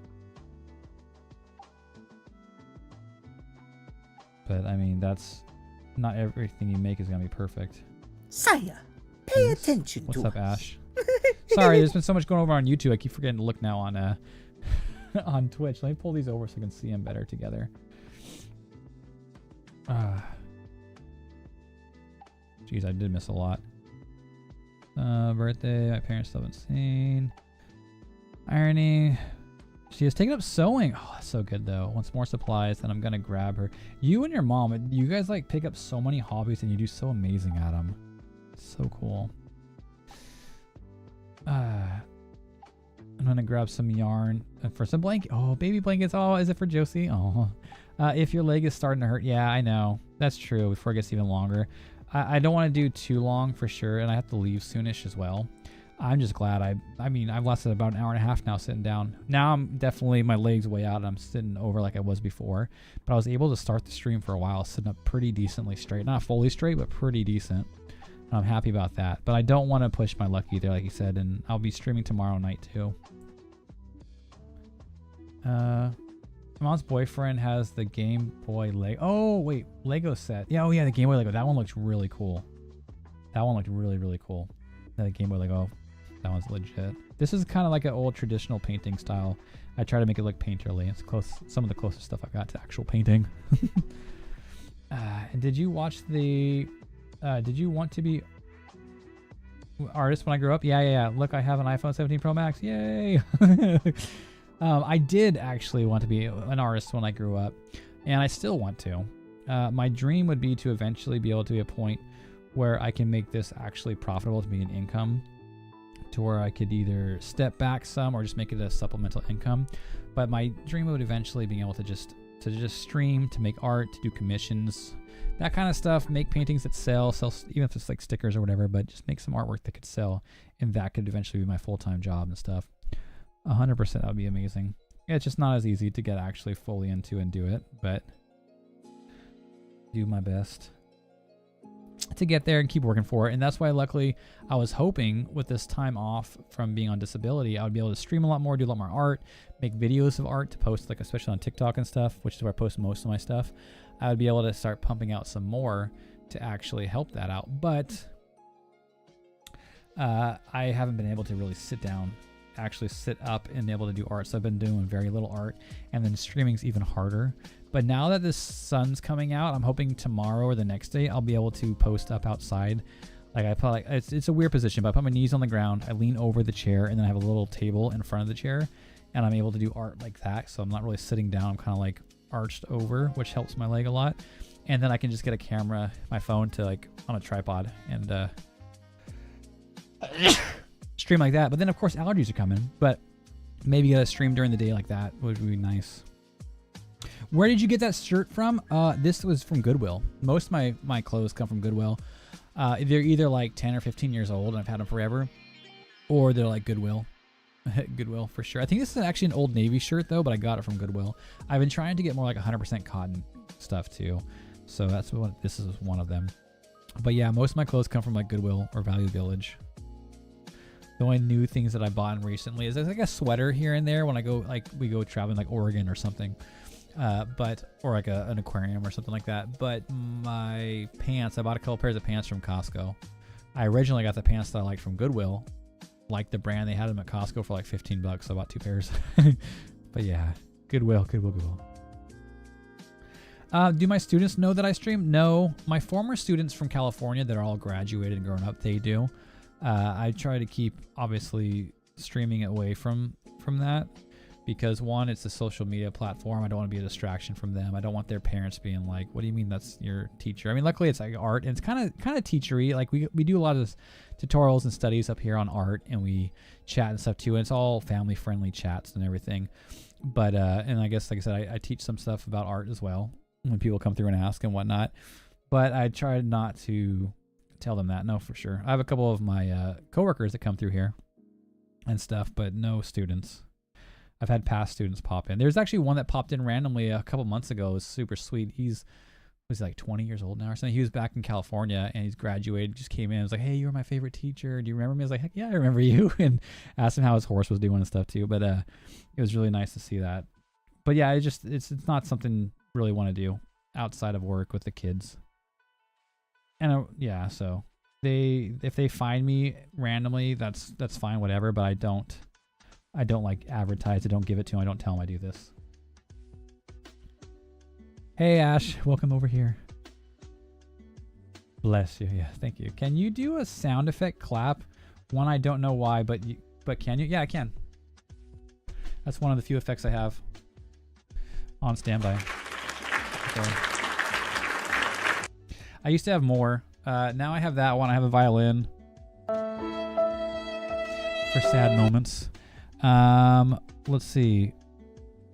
But I mean, that's not everything you make is gonna be perfect. Sire, pay attention to us. What's up, Ash? Sorry, there's been so much going over on YouTube. I keep forgetting to look now on on Twitch. Let me pull these over so I can see them better together. Jeez, I did miss a lot. Birthday, my parents still haven't seen. Ironing. She has taken up sewing. Oh, that's so good though. Wants more supplies, then I'm gonna grab her. You and your mom, you guys like pick up so many hobbies and you do so amazing at them. So cool. I'm gonna grab some yarn for some blanket. Oh, baby blankets. Oh, is it for Josie? Oh, if your leg is starting to hurt, yeah, I know. That's true. Before it gets even longer, I don't want to do too long for sure, and I have to leave soonish as well. I'm just glad I mean, I've lasted about an hour and a half now sitting down. Now I'm definitely, my legs way out and I'm sitting over like I was before. But I was able to start the stream for a while, sitting up pretty decently straight. Not fully straight, but pretty decent. And I'm happy about that. But I don't want to push my luck either, like you said. And I'll be streaming tomorrow night too. My mom's boyfriend has the Game Boy Lego. Oh, wait. Lego set. Yeah, oh yeah, the Game Boy Lego. That one looks really cool. That one looked really, really cool. The Game Boy Lego. That one's legit. This is kind of like an old traditional painting style. I try to make it look painterly. It's close. Some of the closest stuff I've got to actual painting. And did you watch the... did you want to be artist when I grew up? Yeah. Look, I have an iPhone 17 Pro Max. Yay! I did actually want to be an artist when I grew up. And I still want to. My dream would be to eventually be able to be a point where I can make this actually profitable to be an income, to where I could either step back some or just make it a supplemental income. But my dream would eventually be able to just stream, to make art, to do commissions, that kind of stuff, make paintings that sell, even if it's like stickers or whatever, but just make some artwork that could sell, and that could eventually be my full-time job and stuff. 100%, that would be amazing. It's just not as easy to get actually fully into and do it, but do my best to get there and keep working for it. And that's why, luckily, I was hoping with this time off from being on disability, I would be able to stream a lot more, do a lot more art, make videos of art to post, like especially on TikTok and stuff, which is where I post most of my stuff. I would be able to start pumping out some more to actually help that out. But I haven't been able to really sit down, actually sit up and be able to do art. So I've been doing very little art, and then streaming's even harder. But now that the sun's coming out, I'm hoping tomorrow or the next day I'll be able to post up outside. Like I put, like it's a weird position, but I put my knees on the ground, I lean over the chair, and then I have a little table in front of the chair, and I'm able to do art like that. So I'm not really sitting down, I'm kind of like arched over, which helps my leg a lot. And then I can just get a camera, my phone, to like on a tripod and stream like that. But then of course allergies are coming, but maybe get a stream during the day like that would be nice. Where did you get that shirt from? This was from Goodwill. Most of my clothes come from Goodwill. They're either like 10 or 15 years old and I've had them forever, or they're like Goodwill. Goodwill for sure. I think this is actually an Old Navy shirt though, but I got it from Goodwill. I've been trying to get more like 100% cotton stuff too. So that's what this is, one of them. But yeah, most of my clothes come from like Goodwill or Value Village. The only new things that I bought recently is there's like a sweater here and there when I go, like we go traveling like Oregon or something. Or like an aquarium or something like that. But my pants, I bought a couple pairs of pants from Costco. I originally got the pants that I liked from Goodwill, like the brand. They had them at Costco for like $15, so I bought 2 pairs. But yeah, Goodwill. Do my students know that I stream? No. My former students from California that are all graduated and grown up, they do. I try to keep, obviously, streaming away from that. Because one, it's a social media platform. I don't want to be a distraction from them. I don't want their parents being like, "What do you mean that's your teacher?" I mean, luckily it's like art, and it's kind of teachery. Like we do a lot of tutorials and studies up here on art, and we chat and stuff too. And it's all family friendly chats and everything. But and I guess like I said, I teach some stuff about art as well when people come through and ask and whatnot. But I try not to tell them that. No, for sure. I have a couple of my coworkers that come through here and stuff, but no students. I've had past students pop in. There's actually one that popped in randomly a couple months ago. It was super sweet. He's like 20 years old now or something. He was back in California and he's graduated, just came in. I was like, "Hey, you were my favorite teacher. Do you remember me?" I was like, "Heck yeah, I remember you." And asked him how his horse was doing and stuff too. But it was really nice to see that. But yeah, it's not something I really want to do outside of work with the kids. And yeah, so if they find me randomly, that's fine, whatever. But I don't I don't like advertise. I don't give it to him. I don't tell him I do this. Hey Ash, welcome over here. Bless you. Yeah, thank you. Can you do a sound effect clap? One I don't know why, but can you? Yeah, I can. That's one of the few effects I have on standby. Okay. I used to have more. Now I have that one. I have a violin for sad moments. Let's see.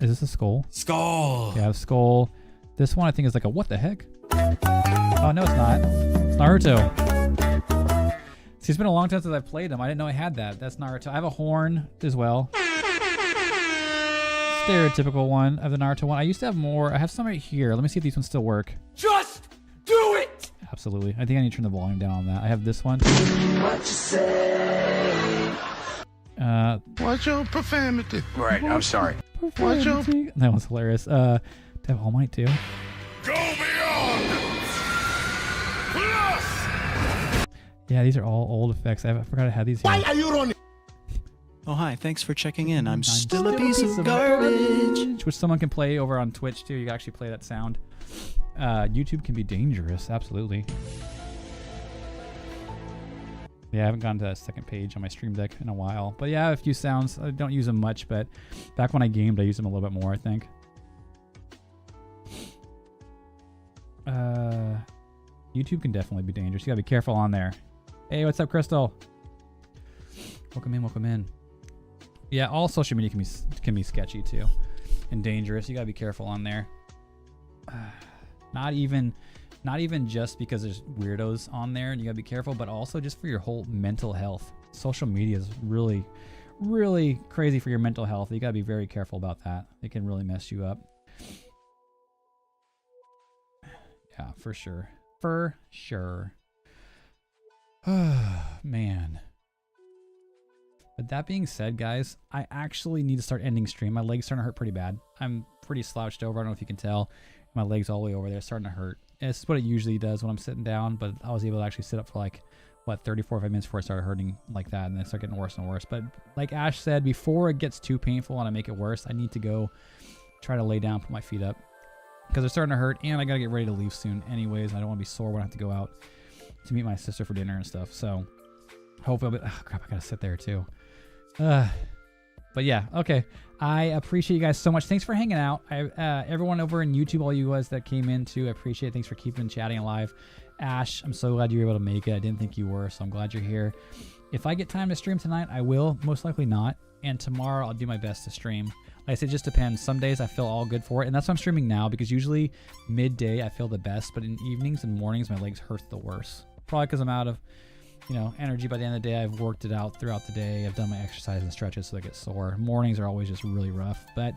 Is this a skull? Skull. Yeah, a skull. This one I think is like a what the heck? Oh no, it's not. It's Naruto. See, it's been a long time since I've played them. I didn't know I had that. That's Naruto. I have a horn as well. Stereotypical one of the Naruto one. I used to have more. I have some right here. Let me see if these ones still work. Just do it. Absolutely. I think I need to turn the volume down on that. I have this one. What you say? Watch your profanity. Right, I'm sorry. Watch your... That one's hilarious. I have All Might too. Go beyond. Plus. Yeah, these are all old effects. I forgot I had these here. Why are you running? Oh, hi. Thanks for checking in. I'm I'm still a piece of garbage. Which someone can play over on Twitch too. You can actually play that sound. YouTube can be dangerous. Absolutely. Yeah, I haven't gone to that second page on my Stream Deck in a while. But yeah, a few sounds. I don't use them much, but back when I gamed, I used them a little bit more, I think. YouTube can definitely be dangerous. You gotta be careful on there. Hey, what's up, Crystal? Welcome in, welcome in. Yeah, all social media can be sketchy too, and dangerous. You gotta be careful on there. Not even just because there's weirdos on there and you gotta be careful, but also just for your whole mental health. Social media is really, really crazy for your mental health. You gotta be very careful about that. It can really mess you up. Yeah, for sure. For sure. Man. But that being said, guys, I actually need to start ending stream. My leg's starting to hurt pretty bad. I'm pretty slouched over. I don't know if you can tell. My leg's all the way over there, starting to hurt. And this is what it usually does when I'm sitting down, but I was able to actually sit up for like, what, 30, 45 minutes before it started hurting like that, and then it started getting worse and worse. But like Ash said, before it gets too painful and I make it worse, I need to go try to lay down, put my feet up, because they're starting to hurt, and I gotta get ready to leave soon anyways. I don't want to be sore when I have to go out to meet my sister for dinner and stuff. So hopefully, oh crap, I gotta sit there too. But yeah, okay. I appreciate you guys so much. Thanks for hanging out. Everyone over in YouTube, all you guys that came in too, I appreciate it. Thanks for keeping chatting alive. Ash, I'm so glad you were able to make it. I didn't think you were, so I'm glad you're here. If I get time to stream tonight, I will. Most likely not. And tomorrow, I'll do my best to stream. Like I said, it just depends. Some days I feel all good for it, and that's why I'm streaming now, because usually midday I feel the best, but in evenings and mornings my legs hurt the worst. Probably because I'm out of, energy by the end of the day. I've worked it out throughout the day. I've done my exercise and stretches so they get sore. Mornings are always just really rough, but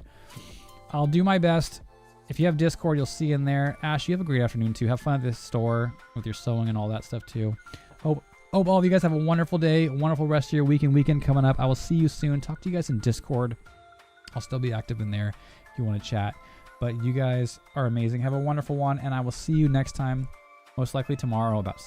I'll do my best. If you have Discord, you'll see in there. Ash, you have a great afternoon too. Have fun at this store with your sewing and all that stuff too. Hope all of you guys have a wonderful day, a wonderful rest of your week and weekend coming up. I will see you soon. Talk to you guys in Discord. I'll still be active in there if you want to chat. But you guys are amazing. Have a wonderful one, and I will see you next time, most likely tomorrow about